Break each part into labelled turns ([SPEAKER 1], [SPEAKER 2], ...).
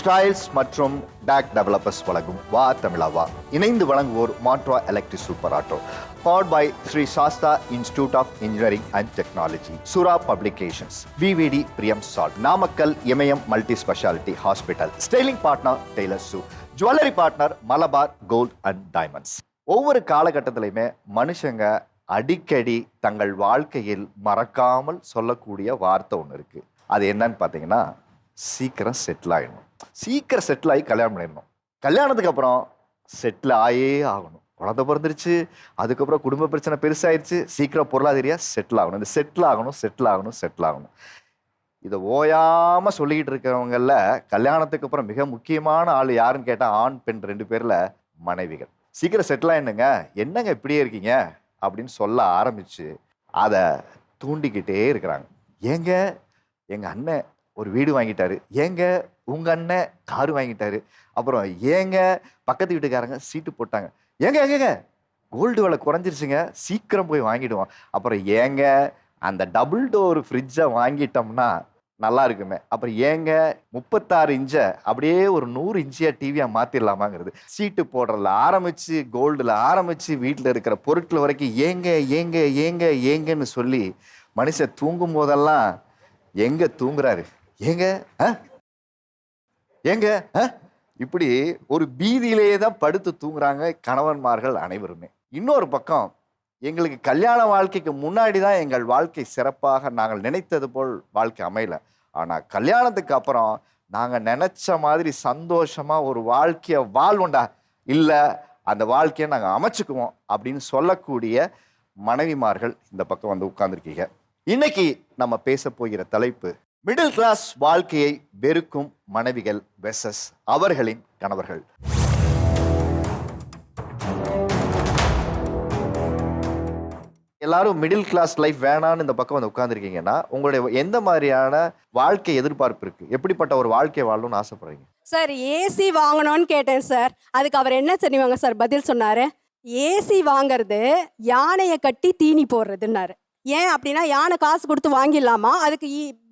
[SPEAKER 1] Styles மற்றும் talk developers வழங்கும் வா தமிழா வா. இணைந்து வழங்குவோர் மாட்ரா electric super auto. Powered by Sri Shasta Institute of Engineering and Technology, Sura Publications, BVD Priyam Salt, Namakkal Imayam Multi Speciality Hospital, Styling Partner Taylor Sue, Jewelry Partner Malabar Gold and Diamonds. ஒவ்வொரு காலகட்டத்திலையுமே மனுஷங்க அடிக்கடி தங்கள் வாழ்க்கையில் மறக்காமல் சொல்லக்கூடிய வார்த்தை ஒன்று இருக்கு. அது என்னன்னு பார்த்தீங்கன்னா, சீக்கிரம் செட்டில் ஆகிடணும், சீக்கிரம் செட்டில் ஆகி கல்யாணம் பண்ணிடணும், கல்யாணத்துக்கு அப்புறம் செட்டில் ஆயே ஆகணும், குழந்தை பிறந்துருச்சு, அதுக்கப்புறம் குடும்ப பிரச்சனை பெருசாயிருச்சு, சீக்கிரம் பொருளாதாரியாக செட்டில் ஆகணும், இந்த செட்டில் ஆகணும் செட்டில் ஆகணும் செட்டில் ஆகணும். இதை ஓயாமல் சொல்லிக்கிட்டு இருக்கிறவங்கள கல்யாணத்துக்கு அப்புறம் மிக முக்கியமான ஆள் யாருன்னு கேட்டால் ஆண் பெண் 2 பேரில் மனைவிகள். சீக்கிரம் செட்டில் ஆகிடுங்க, என்னங்க இப்படியே இருக்கீங்க அப்படின்னு சொல்ல ஆரம்பித்து அதை தூண்டிக்கிட்டே இருக்கிறாங்க. ஏங்க எங்கள் அண்ணன் ஒரு வீடு வாங்கிட்டாரு, ஏங்க உங்கள் அண்ணன் காரு வாங்கிட்டாரு, அப்புறம் ஏங்க பக்கத்து வீட்டுக்காரங்க சீட்டு போட்டாங்க, ஏங்க எங்கங்க கோல்டு விலை குறைஞ்சிருச்சுங்க சீக்கிரம் போய் வாங்கிடுவோம், அப்புறம் ஏங்க அந்த டபுள் டோர் ஃப்ரிட்ஜை வாங்கிட்டோம்னா நல்லா இருக்குமே, அப்புறம் ஏங்க 36 இன்ச்சை அப்படியே ஒரு 100 இன்ச்சியாக டிவியாக மாற்றிடலாமாங்கிறது. சீட்டு போடுறதுல ஆரம்பித்து கோல்டில் ஆரம்பித்து வீட்டில் இருக்கிற பொருட்கள் வரைக்கும் ஏங்க ஏங்க ஏங்க ஏங்கன்னு சொல்லி மனுஷன் தூங்கும் போதெல்லாம் எங்கே தூங்குறாரு, ஏங்க ஏங்க இப்படி ஒரு பீதியிலேயே தான் படுத்து தூங்குறாங்க கணவன்மார்கள் அனைவருமே. இன்னொரு பக்கம், எங்களுக்கு கல்யாண வாழ்க்கைக்கு முன்னாடி தான் எங்கள் வாழ்க்கை சிறப்பாக நாங்கள் நினைத்தது போல் வாழ்க்கை அமையல, ஆனால் கல்யாணத்துக்கு அப்புறம் நாங்கள் நினச்ச மாதிரி சந்தோஷமாக ஒரு வாழ்க்கையை வாழ்வோண்டா, இல்லை அந்த வாழ்க்கையை நாங்கள் அமைச்சுக்குவோம் அப்படின்னு சொல்லக்கூடிய மனைவிமார்கள் இந்த பக்கம் வந்து உட்கார்ந்துருக்கீங்க. இன்னைக்கு நம்ம பேச போகிற தலைப்பு, மிடில் கிளாஸ் வாழ்க்கையை வெறுக்கும் மனைவிகள் வெர்சஸ் அவர்களின் கணவர்கள். எல்லாரும் மிடில் கிளாஸ் லைஃப் வேணான்னு இந்த பக்கம் வந்து உட்கார்ந்துருக்கீங்கன்னா, உங்களுடைய எந்த மாதிரியான வாழ்க்கை எதிர்பார்ப்பு இருக்கு, எப்படிப்பட்ட ஒரு வாழ்க்கை வாழணும்னு ஆசைப்படுறீங்க?
[SPEAKER 2] சார், ஏசி வாங்கணும்னு கேட்டேன் சார். அதுக்கு அவர் என்ன தெரியுவாங்க சார் பதில் சொன்னாரு? ஏசி வாங்குறது யானையை கட்டி தீனி போடுறதுன்னாரு. ஏன் அப்படின்னா, யானை காசு கொடுத்து வாங்கிடலாமா, அதுக்கு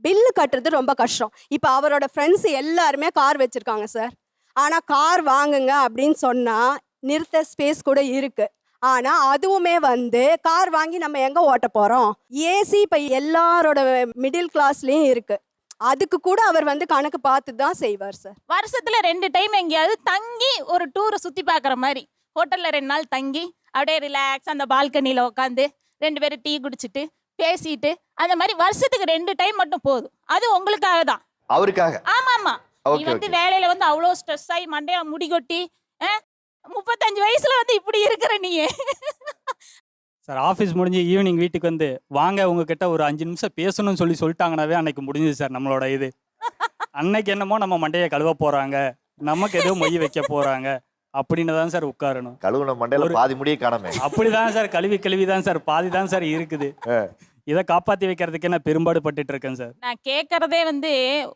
[SPEAKER 2] பில்லு கட்டுறது ரொம்ப கஷ்டம். இப்போ அவரோட ஃப்ரெண்ட்ஸ் எல்லாருமே கார் வச்சுருக்காங்க சார். ஆனால் கார் வாங்குங்க அப்படின்னு சொன்னால் நிறுத்த ஸ்பேஸ் கூட இருக்குது. ஆனால் அதுவுமே வந்து கார் வாங்கி நம்ம எங்கே ஓட்ட போகிறோம்? ஏசி இப்போ எல்லாரோட மிடில் கிளாஸ்லேயும் இருக்குது. அதுக்கு கூட அவர் வந்து கணக்கு பார்த்து தான் செய்வார் சார்.
[SPEAKER 3] வருஷத்துல 2 டைம் எங்கேயாவது தங்கி ஒரு டூரை சுற்றி பார்க்குற மாதிரி, ஹோட்டலில் 2 நாள் தங்கி அப்படியே ரிலாக்ஸ் அந்த பால்கனியில் உட்காந்து 2 பேரும் டீ குடிச்சிட்டு பேசிட்டு, அந்த மாதிரி வருஷத்துக்கு 2 டைம் மட்டும் போதும். அது உங்களுக்காக தான், அவருக்காக. ஆமா ஆமா, நீ வந்து வேலையில வந்து அவ்வளோ ஸ்ட்ரெஸ் ஆகி மண்டையா முடி கொட்டி 35 வயசுல வந்து இப்படி இருக்கிற நீயே.
[SPEAKER 4] சார், ஆஃபீஸ் முடிஞ்சு ஈவினிங் வீட்டுக்கு வந்து வாங்க உங்ககிட்ட ஒரு 5 நிமிஷம் பேசணும்னு சொல்லிட்டாங்கன்னாவே அன்னைக்கு முடிஞ்சுது சார் நம்மளோட இது. அன்னைக்கு என்னமோ நம்ம மண்டையை கழுவ போறாங்க, நமக்கு ஏதோ மொய் வைக்க போறாங்க அப்படின்னு தான் சார் உட்காரணும்.
[SPEAKER 1] கழுவுன மண்டையில பாதி முடியே காணமே.
[SPEAKER 4] அப்படிதான் சார், கழுவி தான் சார், பாதி தான் சார் இருக்குது. இதை காப்பாற்றி வைக்கிறதுக்கு நான் பெரும்பாடு பட்டுட்டு இருக்கேன் சார்.
[SPEAKER 3] நான் கேட்கறதே வந்து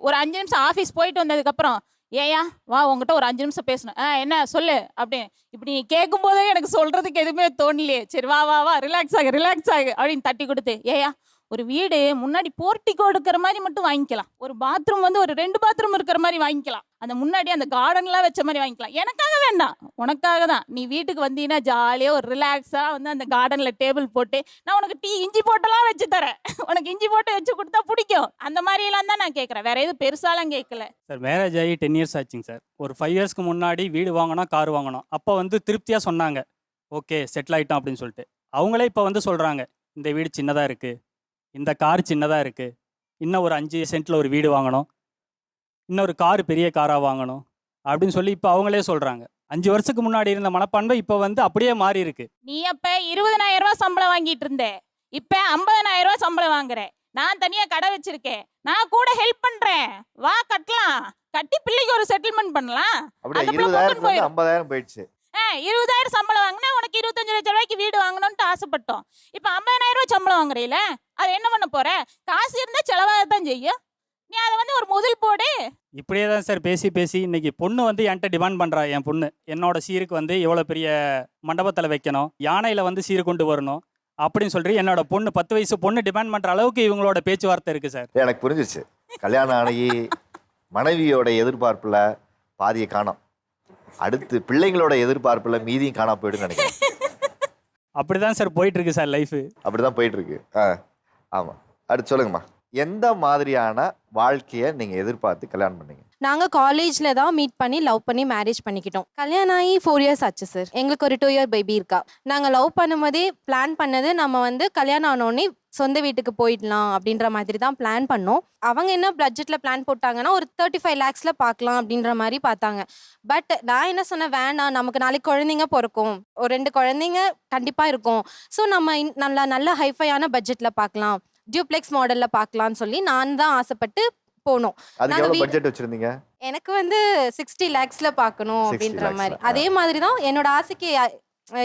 [SPEAKER 3] ஒரு 5 நிமிஷம் ஆஃபீஸ் போயிட்டு வந்ததுக்கப்புறம், ஏயா வா உங்ககிட்ட ஒரு 5 நிமிஷம் பேசணும், என்ன சொல்லு அப்படின்னு. இப்படி நீ கேட்கும் போதே எனக்கு சொல்றதுக்கு எதுவுமே தோணலையே. சரி வா வா வா ரிலாக்ஸ் ஆகு அப்படின்னு தட்டி கொடுத்து, ஏயா ஒரு வீடு முன்னாடி போர்ட்டிகோ எடுக்கிற மாதிரி மட்டும் வாங்கிக்கலாம், ஒரு பாத்ரூம் வந்து ஒரு 2 பாத்ரூம் இருக்கிற மாதிரி வாங்கிக்கலாம், அந்த முன்னாடி அந்த கார்டன்லாம் வச்ச மாதிரி வாங்கிக்கலாம். எனக்காக வேண்டாம், உனக்காக தான். நீ வீட்டுக்கு வந்தீங்கன்னா ஜாலியாக ஒரு ரிலாக்ஸாக வந்து அந்த கார்டனில் டேபிள் போட்டு நான் உனக்கு டீ இஞ்சி போட்டெல்லாம் வச்சு தரேன், உனக்கு இஞ்சி போட்டு வச்சு கொடுத்தா பிடிக்கும், அந்த மாதிரியெல்லாம் தான் நான் கேட்குறேன், வேற எதுவும் பெருசாலாம் கேட்கல
[SPEAKER 4] சார். மேரேஜ் ஆகி 10 இயர்ஸ் ஆச்சுங்க சார். ஒரு 5 இயர்ஸ்க்கு முன்னாடி வீடு வாங்கினோம், கார் வாங்கினோம். அப்போ வந்து திருப்தியாக சொன்னாங்க, ஓகே செட்டில் ஆகிட்டோம் அப்படின்னு சொல்லிட்டு. அவங்களே இப்போ வந்து சொல்கிறாங்க, இந்த வீடு சின்னதாக இருக்குது, இந்த கார் சின்னதாக இருக்குது, இன்னும் ஒரு 5 சென்ட்டில் ஒரு வீடு வாங்கணும், இன்னொரு கார் பெரிய காராக வாங்கணும் அப்படின்னு சொல்லி இப்போ அவங்களே சொல்கிறாங்க. 5 வருஷத்துக்கு முன்னாடி இருந்த மனப்பான்மை இப்போ வந்து அப்படியே மாறி இருக்கு.
[SPEAKER 3] நீ அப்போ 20,000 ரூபா சம்பளம் வாங்கிட்டு இருந்தேன், இப்போ 50,000 ரூபா சம்பளம் வாங்குறேன். நான் தனியாக கடை வச்சிருக்கேன், நான் கூட ஹெல்ப் பண்ணுறேன், வா கட்டலாம், கட்டி பிள்ளைக்கு ஒரு செட்டில்மெண்ட் பண்ணலாம்.
[SPEAKER 1] 20,000 போயிடுச்சு.
[SPEAKER 3] 20,000 சம்பளம் வாங்கினா உனக்கு 25 லட்சம் ரூபாய்க்கு வீடு வாங்கணும்னு ஆசைப்பட்டோம். இப்போ 50,000 ரூபாய் சம்பளம் வாங்குறீல, அது என்ன பண்ண போற? காசு இருந்தா செலவாக தான் செய்யும். நீ அதை வந்து ஒரு முதல் போடு.
[SPEAKER 4] இப்படியே தான் சார் பேசி இன்னைக்கு பொண்ணு வந்து என்கிட்ட டிமாண்ட் பண்றா. என் பொண்ணு என்னோட சீருக்கு வந்து எவ்வளோ பெரிய மண்டபத்தில் வைக்கணும், யானையில் வந்து சீர் கொண்டு வரணும் அப்படின்னு சொல்லி என்னோட பொண்ணு 10 வயசு பொண்ணு டிமாண்ட் பண்ற அளவுக்கு இவங்களோட பேச்சுவார்த்தை இருக்கு சார்.
[SPEAKER 1] எனக்கு புரிஞ்சிச்சு. கல்யாணம் ஆகி மனைவியோட எதிர்பார்ப்புல பாதியை காணோம். அடுத்து பிள்ளைங்களோட எதிர்பார்ப்புல மீதியும் காணாம போயிடுன்னு நினைக்கிறேன்.
[SPEAKER 4] அப்படிதான் சார் போயிட்டு இருக்கு சார் லைஃப்.
[SPEAKER 1] அப்படிதான் போயிட்டு இருக்கு. ஆமா. அடுத்து சொல்லுங்கம்மா. எந்த மாதிரியான வாழ்க்கையை நீங்க எதிர்பார்த்து கல்யாணம் பண்ணீங்க?
[SPEAKER 5] நாங்கள் காலேஜில் தான் மீட் பண்ணி லவ் பண்ணி மேரேஜ் பண்ணிக்கிட்டோம். கல்யாணம் ஆகி 4 years ஆச்சு சார். எங்களுக்கு ஒரு 2 year பேபி இருக்கா. நாங்கள் லவ் பண்ணும்போதே பிளான் பண்ணது நம்ம வந்து கல்யாணம் ஆனோடனே சொந்த வீட்டுக்கு போயிடலாம் அப்படின்ற மாதிரி தான் பிளான் பண்ணோம். அவங்க என்ன பட்ஜெட்டில் பிளான் போட்டாங்கன்னா ஒரு 35 lakhs பார்க்கலாம் அப்படின்ற மாதிரி பார்த்தாங்க. பட் நான் என்ன சொன்னேன், வேணாம், நமக்கு நாளைக்கு குழந்தைங்க பிறக்கும், ஒரு 2 குழந்தைங்க கண்டிப்பாக இருக்கும். ஸோ நம்ம நல்ல ஹைஃபையான பட்ஜெட்டில் பார்க்கலாம், டியூப்ளெக்ஸ் மாடலில் பார்க்கலான்னு சொல்லி நான் தான் ஆசைப்பட்டு போனோம்.
[SPEAKER 1] அதுக்கு எவ்வளவு பட்ஜெட் வச்சிருந்தீங்க?
[SPEAKER 5] எனக்கு வந்து 60 lakhs பார்க்கணும்
[SPEAKER 1] 60
[SPEAKER 5] அப்படின்ற
[SPEAKER 1] lakhs.
[SPEAKER 5] மாதிரி. அதே மாதிரி தான் என்னோட ஆசைக்கு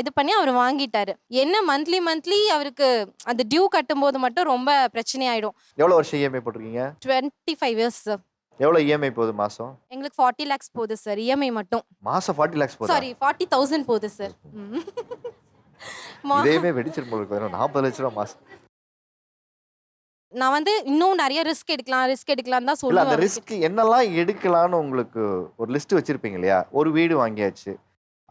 [SPEAKER 5] இது பண்ணி அவர் வாங்கிட்டாரு. என்ன மந்த்லி அவருக்கு அந்த டியூ கட்டும்போது மட்டும் ரொம்ப பிரச்சனையாயிடும்.
[SPEAKER 1] எவ்வளவு வருஷம் இஎம்ஐ போட்டிருக்கீங்க?
[SPEAKER 5] 25 years சார்.
[SPEAKER 1] எவ்வளவு இஎம்ஐ போகுது மாசம்?
[SPEAKER 5] எங்களுக்கு 40 lakhs போகுது சார் இஎம்ஐ மட்டும்.
[SPEAKER 1] மாசம் 40 lakhs போகுது.
[SPEAKER 5] சாரி 40,000 போகுது சார்.
[SPEAKER 1] இதேமே வெடிச்சிரும் போல இருக்கு. 40 லட்சம் ரூபாய் மாசம்.
[SPEAKER 5] நான் வந்து இன்னும் நிறைய ரிஸ்க் எடுக்கலாம் தான்
[SPEAKER 1] இல்ல, அந்த
[SPEAKER 5] சொல்லுவேன்.
[SPEAKER 1] ரிஸ்க் என்னெல்லாம் எடுக்கலாம்னு உங்களுக்கு ஒரு லிஸ்ட் வச்சிருப்பீங்க இல்லையா? ஒரு வீடு வாங்கியாச்சு,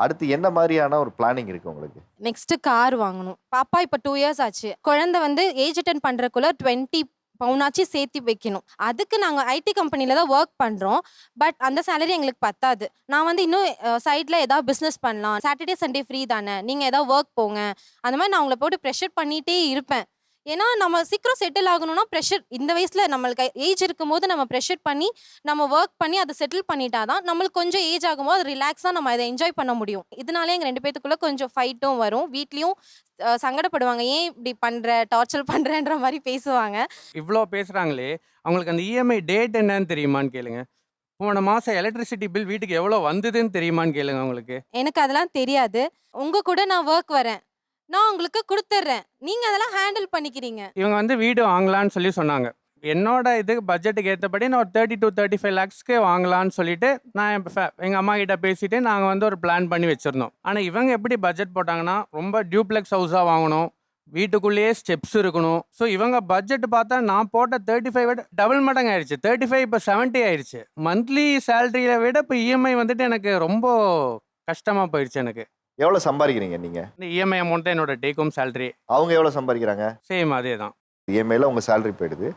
[SPEAKER 1] அடுத்து என்ன மாதிரியான ஒரு பிளானிங் இருக்கு உங்களுக்கு?
[SPEAKER 5] நெக்ஸ்ட் கார் வாங்கணும். பாப்பா இப்போ 2 years ஆச்சு. குழந்தை வந்து ஏஜ் அட்டன் பண்றதுக்குள்ள 20 பவுனாச்சு சேர்த்து வைக்கணும். அதுக்கு நாங்கள் ஐடி கம்பெனியில் தான் ஒர்க் பண்ணுறோம். பட் அந்த சேலரி எங்களுக்கு பத்தாது. நான் வந்து இன்னும் சைடில் ஏதாவது பிஸ்னஸ் பண்ணலாம், சாட்டர்டே சண்டே ஃப்ரீ தானே, நீங்கள் ஏதாவது ஒர்க் போங்க, அந்த மாதிரி நான் உங்களை போட்டு ப்ரெஷர் பண்ணிகிட்டே இருப்பேன். ஏன்னா நம்ம சீக்கிரம் செட்டில் ஆகணும்னா ப்ரெஷர் இந்த வயசில் நம்மளுக்கு ஏஜ் இருக்கும்போது நம்ம ப்ரெஷர் பண்ணி நம்ம ஒர்க் பண்ணி அதை செட்டில் பண்ணிட்டாதான் நம்மளுக்கு கொஞ்சம் ஏஜ் ஆகும்போது அது ரிலாக்ஸாக நம்ம அதை என்ஜாய் பண்ண முடியும். இதனாலே எங்கள் 2 பேத்துக்குள்ளே கொஞ்சம் ஃபைட்டும் வரும். வீட்லேயும் சங்கடப்படுவாங்க, ஏன் இப்படி பண்ணுற, டார்ச்சர் பண்ணுறன்ற மாதிரி பேசுவாங்க.
[SPEAKER 6] இவ்வளோ பேசுகிறாங்களே, அவங்களுக்கு அந்த இஎம்ஐ டேட் என்னன்னு தெரியுமான்னு கேளுங்க. போன மாதம் எலக்ட்ரிசிட்டி பில் வீட்டுக்கு எவ்வளோ வந்ததுன்னு தெரியுமான்னு கேளுங்க அவங்களுக்கு.
[SPEAKER 5] எனக்கு அதெல்லாம் தெரியாது. உங்கள் கூட நான் ஒர்க் வரேன், நான் உங்களுக்கு கொடுத்துட்றேன், நீங்கள் அதெல்லாம் ஹேண்டில் பண்ணிக்கிறீங்க.
[SPEAKER 6] இவங்க வந்து வீடு வாங்கலான்னு சொல்லி சொன்னாங்க. என்னோட இதுக்கு பட்ஜெட்டுக்கு ஏற்றபடி நான் ஒரு 30 to 35 lakhsக்கு வாங்கலான்னு சொல்லிட்டு நான் எங்கள் அம்மா கிட்ட பேசிட்டு நாங்கள் வந்து ஒரு பிளான் பண்ணி வச்சுருந்தோம். ஆனால் இவங்க எப்படி பட்ஜெட் போட்டாங்கன்னா, ரொம்ப டியூப்ளெக்ஸ் ஹவுஸாக வாங்கணும், வீட்டுக்குள்ளேயே ஸ்டெப்ஸ் இருக்கணும். ஸோ இவங்க பட்ஜெட் பார்த்தா நான் போட்ட 35 விட டபுள் மடங்கு ஆயிடுச்சு. 35 இப்போ 70 ஆயிடுச்சு. மந்த்லி சேலரியை விட இப்போ இஎம்ஐ வந்துட்டு எனக்கு ரொம்ப கஷ்டமாக போயிடுச்சு. எனக்கு
[SPEAKER 1] எவ்வளவு சம்பாதிக்கிறீங்க நீங்க?
[SPEAKER 6] இந்த இஎம்ஐ அமௌண்ட் தான் என்னோட டேக் ஹோம் சேலரி.
[SPEAKER 1] அவங்க எவ்வளவு சம்பாதிக்கிறாங்க?
[SPEAKER 6] சேம் அதே தான்.
[SPEAKER 1] இஎம்ஐல உங்க சேலரி போயிடுது,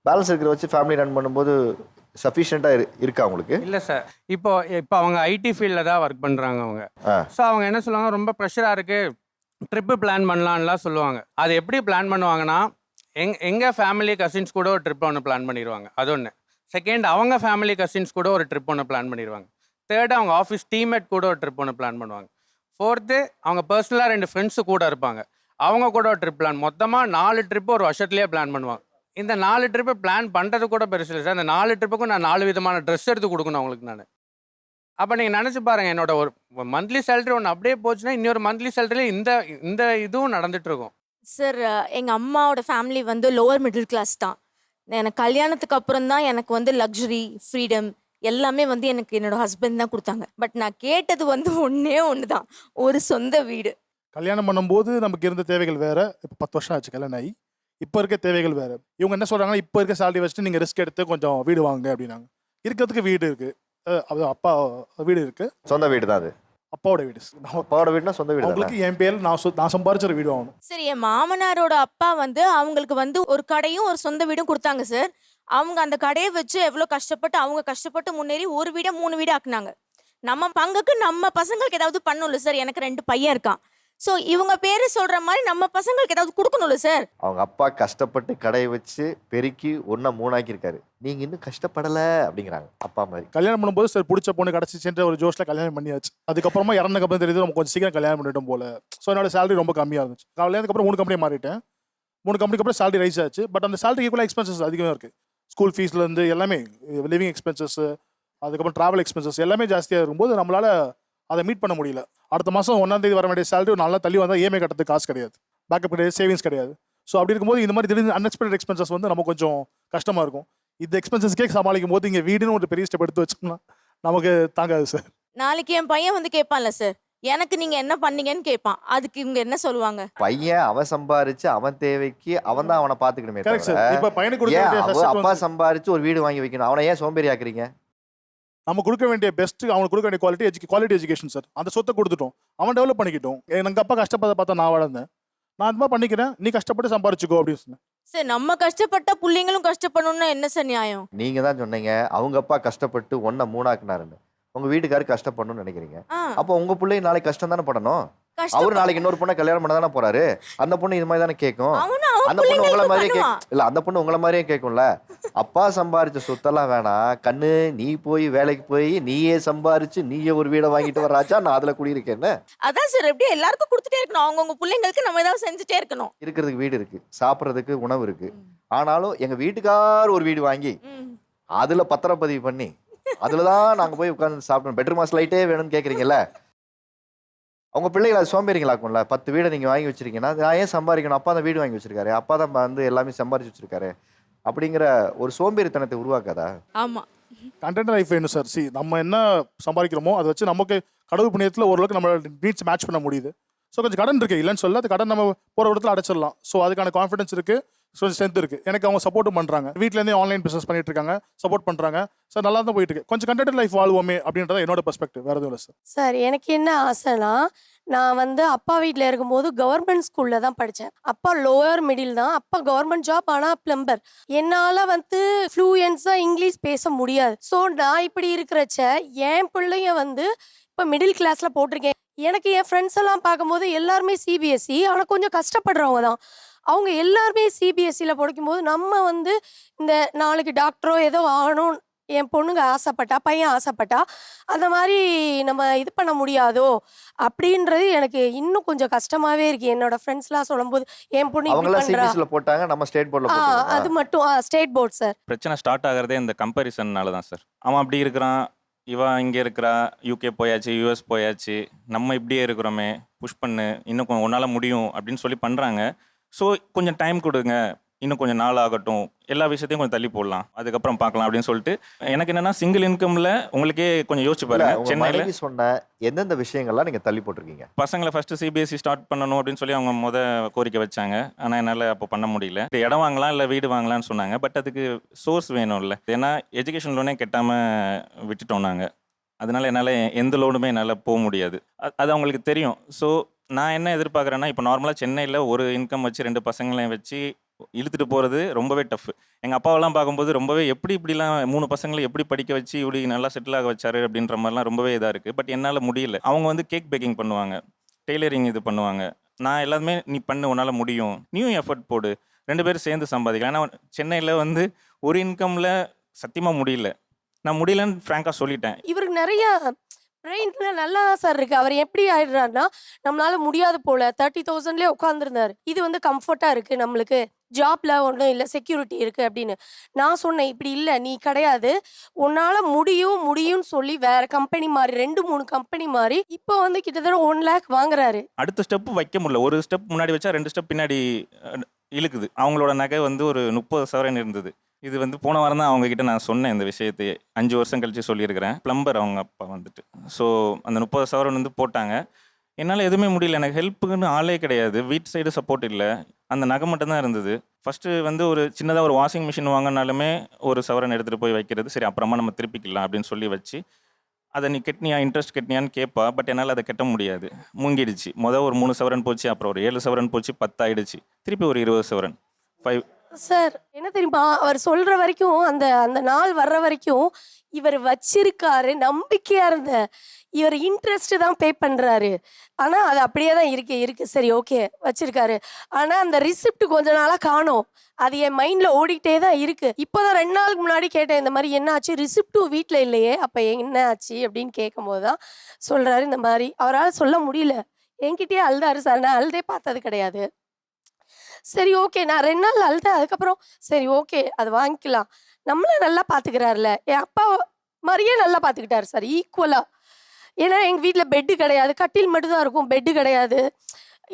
[SPEAKER 1] பேலன்ஸ் இருக்கிற வச்சு ஃபேமிலி ரன் பண்ணும்போது சஃபிஷியண்ட்டாக இருக்கா உங்களுக்கு?
[SPEAKER 6] இல்லை சார், இப்போ அவங்க ஐடி ஃபீல்டில் தான் ஒர்க் பண்ணுறாங்க அவங்க. ஸோ அவங்க என்ன சொல்லுவாங்க, ரொம்ப ப்ரெஷராக இருக்குது, ட்ரிப்பு பிளான் பண்ணலான்லாம் சொல்லுவாங்க. அது எப்படி பிளான் பண்ணுவாங்கன்னா, எங்கள் ஃபேமிலி கசின்ஸ் கூட ஒரு ட்ரிப் ஒன்று பிளான் பண்ணிடுவாங்க. அது ஒன்று. செகண்ட், அவங்க ஃபேமிலி கசின்ஸ் கூட ஒரு ட்ரிப் ஒன்று பிளான் பண்ணிடுவாங்க. தேர்டு, அவங்க ஆஃபீஸ் டீம்மேட் கூட ஒரு ட்ரிப் ஒன்று பிளான் பண்ணுவாங்க. ஃபோர்த்து, அவங்க பர்சனலாக 2 ஃப்ரெண்ட்ஸு கூட இருப்பாங்க, அவங்க கூட ஒரு ட்ரிப் பிளான். மொத்தமாக 4 ட்ரிப்பு ஒரு வருஷத்துலேயே பிளான் பண்ணுவாங்க. இந்த 4 ட்ரிப்பு பிளான் பண்ணுறது கூட பெருசு இல்லை சார். அந்த 4 ட்ரிப்புக்கும் நான் 4 விதமான ட்ரெஸ் எடுத்து கொடுக்கணும் அவங்களுக்கு நான். அப்போ நீங்கள் நினச்சி பாருங்கள், என்னோட ஒரு மந்த்லி சேலரி ஒன்று அப்படியே போச்சுன்னா இன்னொரு மந்த்லி சேலரியில் இந்த இதுவும் நடந்துகிட்ருக்கும்.
[SPEAKER 7] சார், எங்கள் அம்மாவோட ஃபேமிலி வந்து லோவர் மிடில் கிளாஸ் தான். எனக்கு கல்யாணத்துக்கு அப்புறம் தான் எனக்கு வந்து லக்ஸுரி, ஃப்ரீடம் எல்லாமே வந்து எனக்கு என்னோட ஹஸ்பண்ட் தான் கொடுத்தாங்க. பட் நான் கேட்டது வந்து ஒன்று தான், ஒரு சொந்த வீடு.
[SPEAKER 8] கல்யாணம் பண்ணும்போது நமக்கு இருந்த தேவைகள் வேற. இப்போ 10 வருஷம் ஆச்சு கல்யாணம் ஆகி. இப்போ இருக்க தேவைகள் வேற. இவங்க என்ன சொல்றாங்கன்னா, இப்போ இருக்க சேலரி வச்சுட்டு நீங்கள் ரிஸ்க் எடுத்து கொஞ்சம் வீடு வாங்க அப்படின்னாங்க. இருக்கிறதுக்கு வீடு இருக்கு, அது அப்பா வீடு இருக்கு,
[SPEAKER 1] சொந்த வீடு தான் அது.
[SPEAKER 8] அப்பாவோட வீடு.
[SPEAKER 1] அப்பாவோட வீடுனா சொந்த வீடு.
[SPEAKER 8] அவங்களுக்கு என் பேர் நான் சம்பாரிச்ச ஒரு வீடு வாங்கணும்.
[SPEAKER 7] சரி, என் மாமனாரோட அப்பா வந்து அவங்களுக்கு வந்து ஒரு கடையும் ஒரு சொந்த வீடும் கொடுத்தாங்க சார். அவங்க அந்த கடையை வச்சு எவ்வளோ கஷ்டப்பட்டு அவங்க கஷ்டப்பட்டு முன்னேறி ஒரு வீடை 3 வீடு ஆக்குனாங்க. நம்ம பங்குக்கு நம்ம பசங்களுக்கு ஏதாவது பண்ணணும்ல சார். எனக்கு 2 பையன் இருக்கான். ஸோ இவங்க பேர் சொல்ற மாதிரி நம்ம பசங்களுக்கு ஏதாவது கொடுக்கணும்ல சார்.
[SPEAKER 1] அவங்க அப்பா கஷ்டப்பட்டு கடையை வச்சு பெருக்கி 1 3 ஆக்கியிருக்காரு, நீங்க இன்னும் கஷ்டப்படல அப்படிங்கிறாங்க அப்பா மாதிரி.
[SPEAKER 8] கல்யாணம் பண்ணும்போது சார் பிடிச்ச பொண்ணு கிடச்சிச்சுன்ற ஒரு ஜோஷ்ல கல்யாணம் பண்ணியாச்சு. அதுக்கப்புறமா இறந்ததுக்கு அப்புறம் தெரியுது நம்ம கொஞ்சம் சீக்கிரம் கல்யாணம் பண்ணிட்டோம் போல. ஸோ என்னோட சேலரி ரொம்ப கம்மியாக இருந்துச்சு. கல்யாணத்துக்கு அப்புறம் 3 கம்பெனி மாறிட்டேன். 3 கம்பெனிக்கு அப்புறம் சேலரி ரைஸ் ஆச்சு. பட் அந்த சேலரிக்கு ஈக்குவலாக எக்ஸ்பென்சஸ் அதிகமாக இருக்குது. ஸ்கூல் ஃபீஸ்லேருந்து எல்லாமே, லிவிங் எக்ஸ்பென்சஸ், அதுக்கப்புறம் ட்ராவல் எக்ஸ்பென்சஸ் எல்லாமே ஜாஸ்தியாக இருக்கும்போது நம்மளால் அதை மீட் பண்ண முடியல. அடுத்த மாதம் 1ஆம் தேதி வர வேண்டிய சேலரி ஒரு 4 நாள் தள்ளி வந்தால் இஎம்ஐ கட்டுறதுக்கு காசு கிடையாது, பேக்கப் கிடையாது, சேவிங்ஸ் கிடையாது. ஸோ அப்படி இருக்கும்போது இந்த மாதிரி திடீர்னு அன்எக்ஸ்பெக்டட் எக்ஸ்பென்சஸ் வந்து நம்ம கொஞ்சம் கஷ்டமாக இருக்கும். இந்த எக்ஸ்பென்சஸ்க்கே சமாளிக்கும் போது இங்கே வீடுன்னு ஒரு பெரிய ஸ்டெப் எடுத்து வச்சோம்னா நமக்கு தாங்காது சார்.
[SPEAKER 7] நாளைக்கு என் பையன் வந்து கேட்பான்ல சார், எனக்கு நீங்க என்ன பண்ணீங்கன்னு கேட்பான். அதுக்கு இவங்க என்ன சொல்லுவாங்க?
[SPEAKER 1] பையன் அவன் சம்பாரிச்சு அவன் தேவைக்கு அவன் தான் அவனை பாத்துக்கணுமே.
[SPEAKER 8] Correct sir. இப்போ பையனுக்கு கொடுக்க
[SPEAKER 1] அப்பா சம்பாரிச்சு ஒரு வீடு வாங்கி வைக்கணும், அவனை ஏன் சோம்பேறி ஆக்குறீங்க?
[SPEAKER 8] நம்ம கொடுக்க வேண்டிய பெஸ்ட், அவனுக்கு கொடுக்க வேண்டிய குவாலிட்டி எஜுகேஷன் சார். அந்த சொத்தை கொடுத்துட்டோம், அவன் டெவலப் பண்ணிக்கிட்டோம். எங்கள் அப்பா கஷ்டப்பட பார்த்தா நான் வளர்ந்தேன், நான் அந்த மாதிரி பண்ணிக்கிறேன், நீ கஷ்டப்பட்டு சம்பாரிச்சுக்கோ அப்படின்னு சொன்னேன்.
[SPEAKER 7] சார் நம்ம கஷ்டப்பட்ட பிள்ளைங்களும் கஷ்டப்படணும்னா என்ன சார் நியாயம்?
[SPEAKER 1] நீங்க தான் சொன்னீங்க அவங்க அப்பா கஷ்டப்பட்டு ஒன்ன மூணாக்குனாருன்னு. உங்க வீட்டுக்காரு கஷ்டப்படணும்னு நினைக்கிறீங்க. அப்போ உங்க பிள்ளை நாளைக்கு கஷ்டம் தானே படணும். அவரு நாளைக்கு இன்னொரு பொண்ணை கல்யாணம் பண்ண தானே போறாரு. அந்த பொண்ணு இது மாதிரி தானே கேட்கும். அந்த பொண்ணு உங்களை மாதிரியே இல்ல, அந்த பொண்ணு உங்களை மாதிரியே கேட்கும்ல. அப்பா சம்பாரிச்ச சொத்தெல்லாம் வேணாம் கண்ணு, நீ போய் வேலைக்கு போய் நீயே சம்பாரிச்சு நீயே ஒரு வீடை வாங்கிட்டு வர்றாச்சா, நான் அதுல குடியிருக்கேன்னு.
[SPEAKER 7] அதான் சார், எப்படியே எல்லாருக்கும் கொடுத்துட்டே இருக்கணும். அவங்கவுங்க பிள்ளைங்களுக்கு நம்ம ஏதாவது செஞ்சுட்டே இருக்கணும்.
[SPEAKER 1] இருக்கிறதுக்கு வீடு இருக்கு, சாப்பிட்றதுக்கு உணவு இருக்கு. ஆனாலும் எங்க வீட்டுக்கார் ஒரு வீடு வாங்கி அதுல பத்திரப்பதிவு பண்ணி அதுலதான் நாங்க போய் உட்காந்து சாப்பிடணும், பெட்ரூம் லைட்டே வேணும்னு கேக்குறீங்கல்ல. அவங்க பிள்ளைகளை அது சோம்பேறிங்களாக்கும்ல. 10 வீடை நீங்க வாங்கி வச்சிருக்கீங்கன்னா நான் ஏன் சம்பாதிக்கணும், அப்பா தான் வீடு வாங்கி வச்சிருக்காரு, அப்பா தான் வந்து எல்லாமே சம்பாரிச்சு வச்சிருக்காரு அப்படிங்கிற ஒரு சோம்பேறித்தனத்தை உருவாக்காதா?
[SPEAKER 7] ஆமா,
[SPEAKER 8] கண்டென்ட் லைஃப் வேணும் சார். நம்ம என்ன சம்பாதிக்கிறோமோ அதை வச்சு நமக்கு கடவுள் புண்ணியத்தில் ஓரளவுக்கு நம்ம நீட்ஸ் மேட்ச் பண்ண முடியுது. ஸோ கொஞ்சம் கடன் இருக்கு, இல்லைன்னு சொல்ல, அது கடன் நம்ம போகிற இடத்துல அடைச்சிடலாம். ஸோ அதுக்கான கான்ஃபிடன்ஸ் இருக்கு, கொஞ்சம் ஸ்ட்ரென்த் இருக்கு. எனக்கு அவங்க சப்போர்ட்டும் பண்ணுறாங்க, வீட்டிலேருந்தே ஆன்லைன் பிஸ்னஸ் பண்ணிட்டு இருக்காங்க, சப்போர்ட் பண்ணுறாங்க. சார் நல்லா தான் போயிட்டு இருக்கு. கொஞ்சம் கண்டென்ட் லைஃப் வாழ்வோமே அப்படின்றத என்னோட பெர்ஸ்பெக்டிவ், வேறு எதுவும் இல்லை சார்.
[SPEAKER 9] சார் எனக்கு என்ன ஆசைனா, நான் வந்து அப்பா வீட்டில் இருக்கும்போது கவர்மெண்ட் ஸ்கூலில் தான் படித்தேன். அப்பா லோயர் மிடில் தான், அப்பா கவர்மெண்ட் ஜாப், ஆனால் பிளம்பர். என்னால் வந்து ஃப்ளூயன்ஸாக இங்கிலீஷ் பேச முடியாது. ஸோ நான் இப்படி இருக்கிறச்ச என் பிள்ளைங்க வந்து இப்போ மிடில் கிளாஸில் போட்டிருக்கேன். எனக்கு என் ஃப்ரெண்ட்ஸ் எல்லாம் பார்க்கும்போது எல்லாருமே சிபிஎஸ்சி, ஆனால் கொஞ்சம் கஷ்டப்படுறவங்க தான். அவங்க எல்லாருமே சிபிஎஸ்சியில் படிக்கும்போது நம்ம வந்து இந்த நாளைக்கு டாக்டரோ ஏதோ ஆகணும் என் பொண்ணுங்க ஆசைப்பட்டா, பையன் ஆசைப்பட்டா, அந்த மாதிரி நம்ம இது பண்ண முடியாதோ அப்படின்றது எனக்கு இன்னும் கொஞ்சம் கஷ்டமாவே இருக்கு. என்னோட ஃப்ரெண்ட்ஸ்லாம் சொல்லும்போது என் பொண்ணு இப்படி பண்றா.
[SPEAKER 1] போட்டாங்க, நம்ம ஸ்டேட் போர்டில்
[SPEAKER 9] அது மட்டும் ஸ்டேட் போர்ட் சார்.
[SPEAKER 10] பிரச்சனை ஸ்டார்ட் ஆகிறதே இந்த கம்பேரிசன்னால தான் சார். அவன் அப்படி இருக்கிறான், இவன் இங்கே இருக்கிறா, யூகே போயாச்சு, யூஎஸ் போயாச்சு, நம்ம இப்படியே இருக்கிறோமே, புஷ் பண்ணு, இன்னும் கொஞ்சம் உன்னால் முடியும் அப்படின்னு சொல்லி பண்ணுறாங்க. ஸோ கொஞ்சம் டைம் கொடுங்க, இன்னும் கொஞ்சம் நாள் ஆகட்டும், எல்லா விஷயத்தையும் கொஞ்சம் தள்ளி போடலாம், அதுக்கப்புறம் பார்க்கலாம் அப்படின்னு சொல்லிட்டு. எனக்கு என்னன்னா சிங்கிள் இன்கம்ல உங்களுக்கே கொஞ்சம் யோசிச்சு பாருங்க. சென்னையில்
[SPEAKER 1] சொன்ன எந்தெந்த விஷயங்கள்லாம் நீங்கள் தள்ளி போட்டிருக்கீங்க?
[SPEAKER 10] பசங்களை ஃபர்ஸ்ட் சிபிஎஸ்சி ஸ்டார்ட் பண்ணணும் அப்படின்னு சொல்லி அவங்க கோரிக்கை வச்சாங்க. ஆனால் என்னால் அப்போ பண்ண முடியல. இடம் வாங்கலாம் இல்லை வீடு வாங்கலாம்னு சொன்னாங்க. பட் அதுக்கு சோர்ஸ் வேணும்ல. ஏன்னா எஜுகேஷன் லோனே கட்டாமல் விட்டுட்டோம் நாங்கள். அதனால என்னால் எந்த லோனுமே என்னால் போக முடியாது. அது அவங்களுக்கு தெரியும். ஸோ நான் என்ன எதிர்பார்க்குறேன்னா, இப்போ நார்மலாக சென்னையில் ஒரு இன்கம் வச்சு 2 பசங்களையும் வச்சு இழுத்துட்டு போகிறது ரொம்பவே டஃப். எங்கள் அப்பாவெல்லாம் பார்க்கும்போது ரொம்பவே இப்படிலாம் 3 பசங்களை எப்படி படிக்க வச்சு இப்படி நல்லா செட்டில் ஆக வச்சாரு அப்படின்ற மாதிரிலாம் ரொம்பவே இதாக இருக்குது. பட் என்னால் முடியல. அவங்க வந்து கேக் பேக்கிங் பண்ணுவாங்க, டெய்லரிங் இது பண்ணுவாங்க. நான் எல்லாமே நீ பண்ணு, உன்னால் முடியும், நீயும் எஃபர்ட் போடு, 2 பேரும் சேர்ந்து சம்பாதிக்கலாம். ஏன்னா சென்னையில் வந்து ஒரு இன்கமில் சத்தியமாக முடியல. நான் முடியலன்னு ஃப்ராங்காக சொல்லிட்டேன்.
[SPEAKER 9] இவருக்கு நிறைய பிரெயின்ல நல்லா தான் சார் இருக்கு. அவர் எப்படி ஆயிடுறாருன்னா, நம்மளால முடியாது போல 30,000லேயே உட்காந்துருந்தாரு. இது வந்து கம்ஃபர்ட்டா இருக்கு, நம்மளுக்கு ஜாப்ல ஒன்றும் இல்லை, செக்யூரிட்டி இருக்கு அப்படின்னு. நான் சொன்னேன், இப்படி இல்லை, நீ கிடையாது, உன்னால முடியும்னு சொல்லி வேற கம்பெனி மாறி 2-3 கம்பெனி மாறி இப்போ வந்து கிட்டத்தட்ட 1 lakh வாங்குறாரு. அடுத்த
[SPEAKER 10] ஸ்டெப் வைக்க முடியல. ஒரு ஸ்டெப் முன்னாடி வச்சா 2 ஸ்டெப் பின்னாடி இழுக்குது. அவங்களோட நகை வந்து ஒரு 30 சவரன் இருந்தது. இது வந்து போன வாரம் தான் அவங்ககிட்ட நான் சொன்னேன் இந்த விஷயத்தையே. 5 வருஷம் கழிச்சு சொல்லியிருக்கிறேன். பிளம்பர் அவங்க அப்பா வந்துட்டு. ஸோ அந்த 30 சவரன் வந்து போட்டாங்க. என்னால் எதுவுமே முடியல. எனக்கு ஹெல்ப்புக்குன்னு ஆளே கிடையாது, வீட்டு சைடு சப்போர்ட் இல்லை, அந்த நகை மட்டும்தான் இருந்தது. ஃபஸ்ட்டு வந்து ஒரு சின்னதாக ஒரு வாஷிங் மிஷின் வாங்கினாலுமே ஒரு சவரன் எடுத்துகிட்டு போய் வைக்கிறது, சரி அப்புறமா நம்ம திருப்பிக்கலாம் அப்படின்னு சொல்லி வச்சு, அதை நீ கெட்டினியா, இன்ட்ரெஸ்ட் கெட்டினியான்னு கேட்பா. பட் என்னால் அதை கட்ட முடியாது, முங்கிடுச்சு. ஒரு 3 சவரன் போச்சு, அப்புறம் ஒரு 7 சவரன் போச்சு, 10 ஆயிடுச்சு, திருப்பி ஒரு 20 சவரன் 5.
[SPEAKER 9] சார் என்ன தெரியுமா, அவர் சொல்ற வரைக்கும், அந்த அந்த நாள் வர்ற வரைக்கும் இவர் வச்சிருக்காரு, நம்பிக்கையா இருந்த இவர் இன்ட்ரெஸ்ட் தான் பே பண்றாரு. ஆனா அது அப்படியே தான் இருக்கு. சரி ஓகே வச்சிருக்காரு. ஆனா அந்த ரிசிப்ட் கொஞ்ச நாளா காணோம். அது என் மைண்ட்ல ஓடிட்டே தான் இருக்கு. இப்போதான் 2 நாளுக்கு முன்னாடி கேட்டேன், இந்த மாதிரி என்ன ஆச்சு, ரிசிப்டும் வீட்டுல இல்லையே, அப்ப என்ன ஆச்சு அப்படின்னு கேட்கும் போதுதான் சொல்றாரு, இந்த மாதிரி அவரால் சொல்ல முடியல. என்கிட்டயே அழுதாரு சார். நான் அழுதே பார்த்தது கிடையாது. சரி ஓகே, நான் 2 நாள் அழுதேன். அதுக்கப்புறம் சரி ஓகே அது வாங்கிக்கலாம், நம்மள நல்லா பார்த்துக்கிறாருல, என் அப்பா மாதிரியே நல்லா பார்த்துக்கிட்டாரு சார், ஈக்குவலா. ஏன்னா எங்கள் வீட்டில் பெட்டு கிடையாது, கட்டில் மட்டும்தான் இருக்கும், பெட்டு கிடையாது.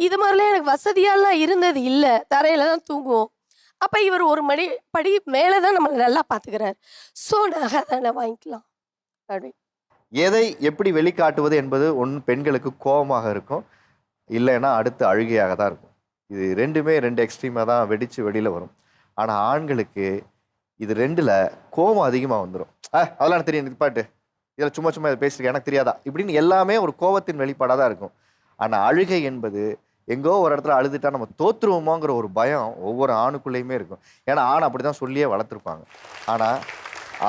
[SPEAKER 9] இது மாதிரிலாம் எனக்கு வசதியாலாம் இருந்தது இல்லை, தரையில தான் தூங்குவோம். அப்போ இவர் ஒரு படி மேலே தான் நம்மளை நல்லா பார்த்துக்கிறாரு. ஸோ நகை தானே வாங்கிக்கலாம் அப்படி.
[SPEAKER 1] எதை எப்படி வெளிக்காட்டுவது என்பது ஒன்று பெண்களுக்கு கோபமாக இருக்கும், இல்லைன்னா அடுத்து அழுகையாக தான் இருக்கும். இது 2மே 2 எக்ஸ்ட்ரீமாக தான் வெடித்து வெளியில் வரும். ஆனால் ஆண்களுக்கு இது 2ல் கோபம் அதிகமாக வந்துடும். அதெல்லாம் தெரியும், நிப்பாட்டு, இதில் சும்மா சும்மா இதை பேசியிருக்கேன் எனக்கு தெரியாதா இப்படின்னு எல்லாமே ஒரு கோவத்தின் வெளிப்பாடாக தான் இருக்கும். ஆனால் அழுகை என்பது எங்கோ ஒரு இடத்துல அழுதுட்டா நம்ம தோற்றுருவோமோங்கிற ஒரு பயம் ஒவ்வொரு ஆணுக்குள்ளேயுமே இருக்கும். ஏன்னா ஆண் அப்படி தான் சொல்லியே வளர்த்துருப்பாங்க. ஆனால்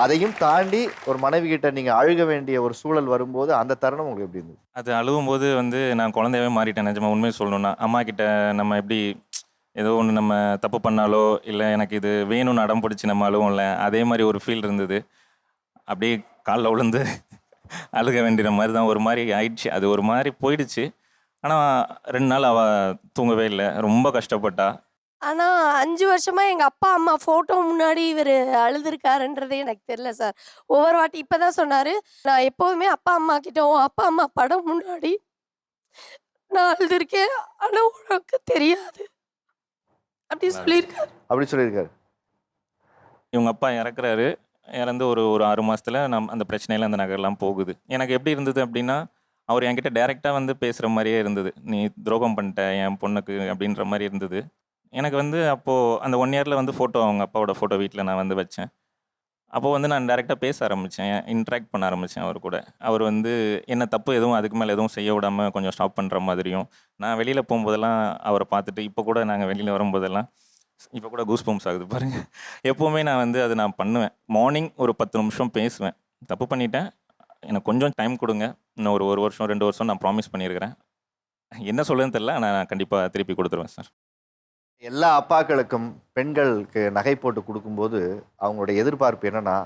[SPEAKER 1] அதையும் தாண்டி ஒரு மனைவி கிட்ட நீங்கள் அழுக வேண்டிய ஒரு சூழல் வரும்போது அந்த தருணம் உங்களுக்கு எப்படி இருந்தது?
[SPEAKER 10] அது அழுவும்போது வந்து நான் குழந்தையவே மாறிட்டேன். நிஜமா உண்மையை சொல்லணும்னா, அம்மா கிட்ட நம்ம எப்படி ஏதோ ஒன்று நம்ம தப்பு பண்ணாலோ இல்லை எனக்கு இது வேணும்னு அடம் பிடிச்சி நம்ம அழுவோம்ல, அதே மாதிரி ஒரு ஃபீல் இருந்தது. அப்படியே காலில் விழுந்து அழுக வேண்டிய மாதிரி தான் ஒரு மாதிரி ஆயிடுச்சு. அது ஒரு மாதிரி போயிடுச்சு. ஆனால் 2 நாள் அவள் தூங்கவே இல்லை, ரொம்ப கஷ்டப்பட்டா.
[SPEAKER 9] ஆனா 5 வருஷமா எங்க அப்பா அம்மா போட்டோ முன்னாடி இவர் அழுதுருக்காருன்றதே எனக்கு தெரியல சார். ஒவ்வொரு வாட்டி இப்பதான் சொன்னாரு, நான் எப்போதுமே அப்பா அம்மா கிட்ட உன் அப்பா அம்மா படம் முன்னாடி நான் அழுதுருக்கேன், ஆனா உனக்கு தெரியாது அப்படி சொல்லியிருக்காரு.
[SPEAKER 1] அப்படி சொல்லியிருக்காரு.
[SPEAKER 10] இவங்க அப்பா இறக்குறாரு. இறந்து ஒரு 6 மாதத்தில் அந்த பிரச்சனையில் அந்த நகரெல்லாம் போகுது. எனக்கு எப்படி இருந்தது அப்படின்னா, அவர் என்கிட்ட டைரெக்டாக வந்து பேசுகிற மாதிரியே இருந்தது. நீ துரோகம் பண்ணிட்ட என் பொண்ணுக்கு அப்படின்ற மாதிரி இருந்தது. எனக்கு வந்து அப்போது அந்த 1 இயரில் வந்து ஃபோட்டோ, அவங்க அப்பாவோட ஃபோட்டோ வீட்டில் நான் வந்து வச்சேன். அப்போது வந்து நான் டைரெக்டாக பேச ஆரம்பித்தேன், இன்ட்ராக்ட் பண்ண ஆரம்பித்தேன் அவர் கூட. அவர் வந்து என்ன தப்பு எதுவும் அதுக்கு மேலே எதுவும் செய்ய விடாமல் கொஞ்சம் ஸ்டாப் பண்ணுற மாதிரியும், நான் வெளியில் போகும்போதெல்லாம் அவரை பார்த்துட்டு இப்போ கூட நாங்கள் வெளியில் வரும்போதெல்லாம் இப்போ கூட கூஸ் பம்ப்ஸ் ஆகுது பாருங்கள். எப்போவுமே நான் வந்து அதை நான் பண்ணுவேன். மார்னிங் ஒரு 10 நிமிஷம் பேசுவேன். தப்பு பண்ணிட்டேன், எனக்கு கொஞ்சம் டைம் கொடுங்க, இன்னும் ஒரு 1 வருஷம் 2 வருஷம் நான் ப்ராமிஸ் பண்ணியிருக்கிறேன். என்ன சொல்லுன்னு தெரியல, ஆனால் நான் கண்டிப்பாக திருப்பி கொடுத்துருவேன் சார்.
[SPEAKER 1] எல்லா அப்பாக்களுக்கும் பெண்களுக்கு நகை போட்டு கொடுக்கும்போது அவங்களோட எதிர்பார்ப்பு என்னன்னா,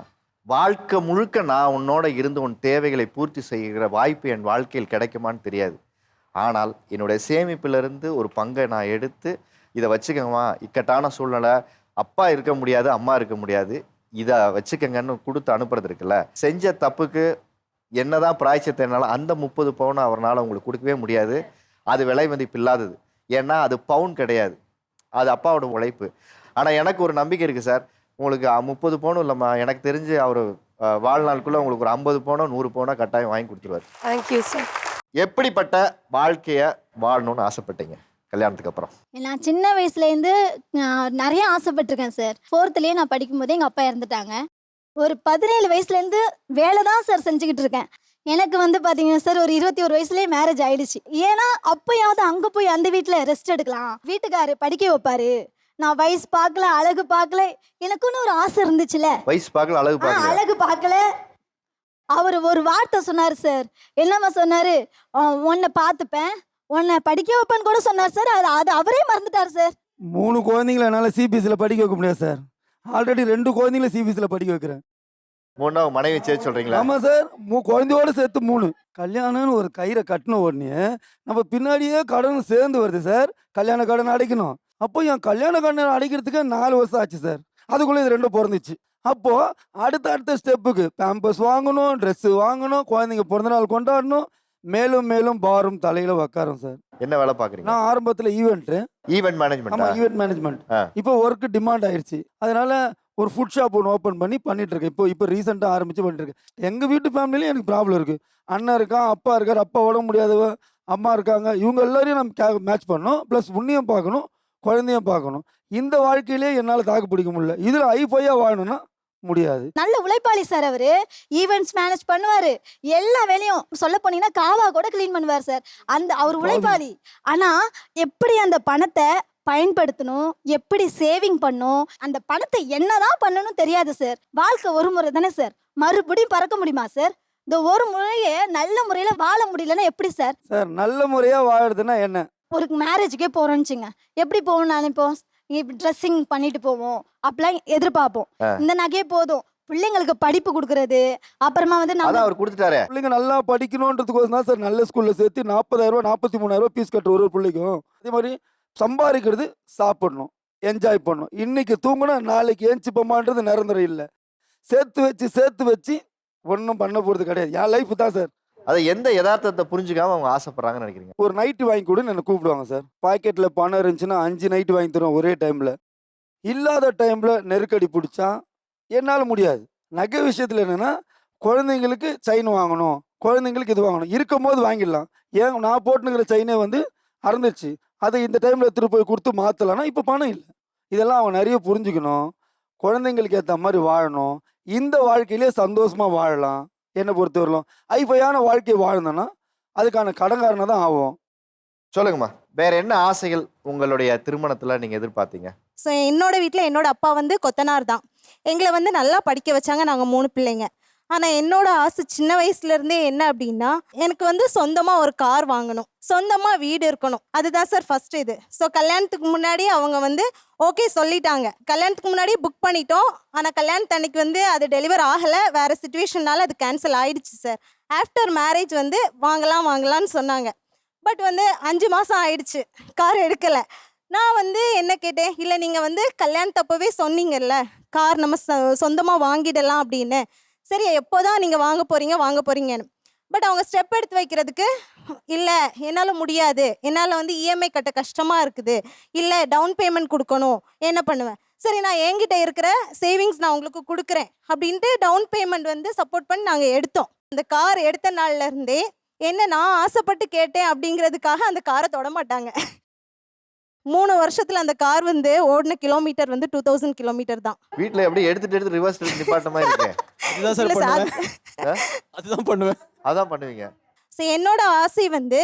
[SPEAKER 1] வாழ்க்கை முழுக்க நான் உன்னோட இருந்து உன் தேவைகளை பூர்த்தி செய்கிற வாய்ப்பு என் வாழ்க்கையில் கிடைக்குமான்னு தெரியாது. ஆனால் என்னுடைய சேமிப்பிலிருந்து ஒரு பங்கை நான் எடுத்து இதை வச்சுக்கோமா, இக்கட்டான சூழ்நிலை, அப்பா இருக்க முடியாது அம்மா இருக்க முடியாது, இதை வச்சுக்கங்கன்னு கொடுத்து அனுப்புறது இருக்குல்ல, செஞ்ச தப்புக்கு என்னதான் பிராய்ச்சத்தினால அந்த 30 பவுன் அவரால் உங்களுக்கு கொடுக்கவே முடியாது. அது விலை மதிப்பு இல்லாதது. ஏன்னா அது பவுன் கிடையாது, அது அப்பாவோட உழைப்பு. ஆனால் எனக்கு ஒரு நம்பிக்கை இருக்குது சார், உங்களுக்கு 30 பவுனும் இல்லைம்மா, எனக்கு தெரிஞ்சு அவர் வாழ்நாளுக்குள்ளே உங்களுக்கு ஒரு 50 பவுனோ 100 பவுனோ கட்டாயம் வாங்கி கொடுத்துருவார்.
[SPEAKER 9] Thank you sir.
[SPEAKER 1] எப்படிப்பட்ட வாழ்க்கையை வாழணும்னு ஆசைப்பட்டீங்க கல்யாணத்துக்கு அப்புறம்?
[SPEAKER 11] நான் சின்ன வயசுலேருந்து நிறைய ஆசைப்பட்டிருக்கேன் சார். 4th நான் படிக்கும்போதே எங்கள் அப்பா இறந்துட்டாங்க. ஒரு 17 வயசுலேருந்து வேலை தான் சார் செஞ்சுக்கிட்டு இருக்கேன். எனக்கு வந்து பார்த்தீங்கன்னா சார் ஒரு 21 வயசுலேயே மேரேஜ் ஆயிடுச்சு. ஏன்னா அப்போயாவது அங்கே போய் அந்த வீட்டில் ரெஸ்ட் எடுக்கலாம், வீட்டுக்காரு படிக்க வைப்பாரு, நான் வயசு பார்க்கல அழகு பார்க்கல, எனக்குன்னு ஒரு ஆசை இருந்துச்சுல.
[SPEAKER 1] வயசு பார்க்கல அழகு பார்க்கல,
[SPEAKER 11] அழகு பார்க்கல. அவர் ஒரு வார்த்தை சொன்னார் சார். என்னம்மா சொன்னார்? உன்னை பார்த்துப்பேன், உன்னை படிக்க வைப்பேன்னு கூட சொன்னார் சார். அது அவரே மறந்துட்டார் சார்.
[SPEAKER 12] 3 குழந்தைங்கள என்னால் சிபிஎஸ்சியில் படிக்க வைக்க முடியாது சார். ஆல்ரெடி 2 குழந்தைங்கள சிபிஎஸ்சியில் படிக்க வைக்கிறேன்.
[SPEAKER 1] 3 மனைவி சேர்த்து சொல்கிறீங்களா?
[SPEAKER 12] ஆமாம் சார், குழந்தையோடு சேர்த்து 3. கல்யாணம்னு ஒரு கயிறை கட்டின உடனே நம்ம பின்னாடியே கடன் சேர்ந்து வருது சார். கல்யாண கடன் அடைக்கணும். அப்போ என் கல்யாண கடன் அடைக்கிறதுக்கு 4 வருஷம் ஆச்சு சார். அதுக்குள்ளே இது 2 பிறந்துச்சு. அப்போது அடுத்த ஸ்டெப்புக்கு பேம்பஸ் வாங்கணும், ட்ரெஸ்ஸு வாங்கணும், குழந்தைங்க பிறந்தநாள் கொண்டாடணும், மேலும் மேலும் பாரும் தலையில் உக்காரும் சார்.
[SPEAKER 1] என்ன வேலை பார்க்குறீங்க?
[SPEAKER 12] நான் ஆரம்பத்தில் ஈவெண்ட் மேனேஜ்மெண்ட்.
[SPEAKER 1] ஆமாம்,
[SPEAKER 12] ஈவெண்ட் மேனேஜ்மெண்ட். இப்போ ஒர்க்கு டிமாண்ட் ஆயிடுச்சு. அதனால ஒரு ஃபுட் ஷாப் ஒன்று ஓப்பன் பண்ணி பண்ணிட்டு இருக்கேன். இப்போ ரீசெண்டாக ஆரம்பிச்சு பண்ணிட்டு இருக்கேன். எங்கள் வீட்டு ஃபேமிலியிலும் எனக்கு ப்ராப்ளம் இருக்குது. அண்ணன் இருக்கான், அப்பா இருக்கார், அப்பா உடம்பு முடியாதவ, அம்மா இருக்காங்க, இவங்க எல்லாரையும் நம்ம மேட்ச் பண்ணணும். ப்ளஸ் உன்னையும் பார்க்கணும், குழந்தையும் பார்க்கணும். இந்த வாழ்க்கையிலே என்னால் தாக்கு பிடிக்க முடியல. இதில் ஐஃபையாக வாழணும்னா முடியாது.
[SPEAKER 11] நல்ல உழைப்பாளி சார் அவரு. ஈவெண்ட்ஸ் மேனேஜ் பண்ணுவாரு, எல்லா வேலையும் சொல்ல போனீங்கன்னா காவா கூட க்ளீன் பண்ணுவார் சார். அவர் உழைப்பாளி. ஆனா எப்படி அந்த பணத்தை பயன்படுத்தணும், எப்படி சேவிங் பண்ணும், அந்த பணத்தை என்னதான் பண்ணணும் தெரியாது சார். வாழ்க்கை ஒரு முறை தானே சார், மறுபடியும் பறக்க முடியுமா சார்? இந்த ஒரு முறையே நல்ல முறையில வாழ முடியலன்னா எப்படி சார்?
[SPEAKER 12] சார் நல்ல முறையாக வாழறதுன்னா என்ன?
[SPEAKER 11] ஒரு மேரேஜுக்கே போறோம்னுச்சுங்க, எப்படி போகணும்னு நினைப்போம், ட்ரெஸ்ஸிங் பண்ணிட்டு போவோம், அப்பெல்லாம் எதிர்பார்ப்போம். இந்த நகையே போதும், பிள்ளைங்களுக்கு படிப்பு கொடுக்கறது, அப்புறமா வந்து நம்ம
[SPEAKER 1] அவர் கொடுத்துட்டாரு.
[SPEAKER 12] பிள்ளைங்க நல்லா படிக்கணுன்றதுக்கோசம் தான் சார் நல்ல ஸ்கூலில் சேர்த்து 40,000 43,000 ஃபீஸ் கட்டுற ஒரு பிள்ளைக்கும். அதே மாதிரி சம்பாதிக்கிறது, சாப்பிடணும், என்ஜாய் பண்ணணும். இன்னைக்கு தூங்கினா நாளைக்கு ஏஞ்சிப்போமான்றது நிரந்தரம் இல்லை. சேர்த்து வச்சு ஒன்றும் பண்ண போகிறது கிடையாது. என் லைஃப் தான் சார்.
[SPEAKER 1] அதை எந்த யதார்த்தத்தை புரிஞ்சுக்காம அவங்க ஆசைப்படுறாங்கன்னு நினைக்கிறீங்க?
[SPEAKER 12] ஒரு நைட்டு வாங்கி கொடுன்னு என்னை கூப்பிடுவாங்க சார். பாக்கெட்டில் பணம் இருந்துச்சுன்னா 5 நைட்டு வாங்கி தருவோம் ஒரே டைமில். இல்லாத டைமில் நெருக்கடி பிடிச்சா என்னால் முடியாது. நகை விஷயத்தில் என்னென்னா, குழந்தைங்களுக்கு செயின் வாங்கணும், குழந்தைங்களுக்கு இது வாங்கணும், இருக்கும் போது வாங்கிடலாம். ஏன் நான் போட்டுனுக்கிற செயினே வந்து அறந்துச்சு, அதை இந்த டைமில் எடுத்துகிட்டு போய் கொடுத்து மாற்றலான்னா இப்போ பணம் இல்லை. இதெல்லாம் அவன் நிறைய புரிஞ்சுக்கணும். குழந்தைங்களுக்கு ஏற்ற மாதிரி வாழணும். இந்த வாழ்க்கையிலே சந்தோஷமாக வாழலாம். என்னை பொறுத்தவரையிலும் ஐஃபையான வாழ்க்கையை வாழ்ந்தோன்னா அதுக்கான கடன்காரனை தான் ஆகும்.
[SPEAKER 1] சொல்லுங்கம்மா, வேற என்ன ஆசைகள் உங்களுடைய திருமணத்துல நீங்க எதிர்பார்த்தீங்க?
[SPEAKER 11] ஸோ என்னோட வீட்டில் என்னோட அப்பா வந்து கொத்தனார் தான். எங்களை வந்து நல்லா படிக்க வச்சாங்க, நாங்கள் 3 பிள்ளைங்க. ஆனால் என்னோட ஆசை சின்ன வயசுலேருந்தே என்ன அப்படின்னா, எனக்கு வந்து சொந்தமாக ஒரு கார் வாங்கணும், சொந்தமாக வீடு இருக்கணும். அதுதான் சார் ஃபர்ஸ்ட் இது. ஸோ கல்யாணத்துக்கு முன்னாடி அவங்க வந்து ஓகே சொல்லிட்டாங்க. கல்யாணத்துக்கு முன்னாடி புக் பண்ணிட்டோம். ஆனால் கல்யாணத்தன்னைக்கு வந்து அது டெலிவர் ஆகலை, வேறு சுச்சுவேஷன்னால அது கேன்சல் ஆயிடுச்சு சார். ஆஃப்டர் மேரேஜ் வந்து வாங்கலாம்னு சொன்னாங்க. பட் வந்து 5 மாதம் ஆயிடுச்சு, கார் எடுக்கலை. நான் வந்து என்ன கேட்டேன், இல்லை நீங்கள் வந்து கல்யாணத்தப்பவே சொன்னீங்கல்ல கார் நம்ம சொந்தமாக வாங்கிடலாம் அப்படின்னு. சரி எப்போதான் நீங்கள் வாங்க போகிறீங்கன்னு. பட் அவங்க ஸ்டெப் எடுத்து வைக்கிறதுக்கு, இல்லை என்னால் முடியாது, என்னால் வந்து இஎம்ஐ கட்ட கஷ்டமாக இருக்குது, இல்லை டவுன் பேமெண்ட் கொடுக்கணும், என்ன பண்ணுவேன். சரி நான் என்கிட்ட இருக்கிற சேவிங்ஸ் நான் உங்களுக்கு கொடுக்குறேன் அப்படின்ட்டு டவுன் பேமெண்ட் வந்து சப்போர்ட் பண்ணி நாங்கள் எடுத்தோம். அந்த கார் எடுத்த நாள்லேருந்தே என்ன நான் ஆசைப்பட்டு கேட்டேன் அப்படிங்கிறதுக்காக அந்த காரை தொட மாட்டாங்க. 3 வருஷத்துல அந்த கார் வந்து ஓடின கிலோமீட்டர் வந்து 2000 கிலோமீட்டர் தான்.
[SPEAKER 1] வீட்ல எப்படி எடுத்து ரிவர்ஸ் நிப்பாட்ட மாதிரி இருக்கு.
[SPEAKER 13] அதுதான் சார்
[SPEAKER 11] இல்ல
[SPEAKER 13] பண்ணுவேன்.
[SPEAKER 11] சார்.
[SPEAKER 13] அதுதான் பண்ணுவேன்.
[SPEAKER 1] அதான் பண்ணுவீங்க.
[SPEAKER 11] ஸோ என்னோட ஆசை வந்து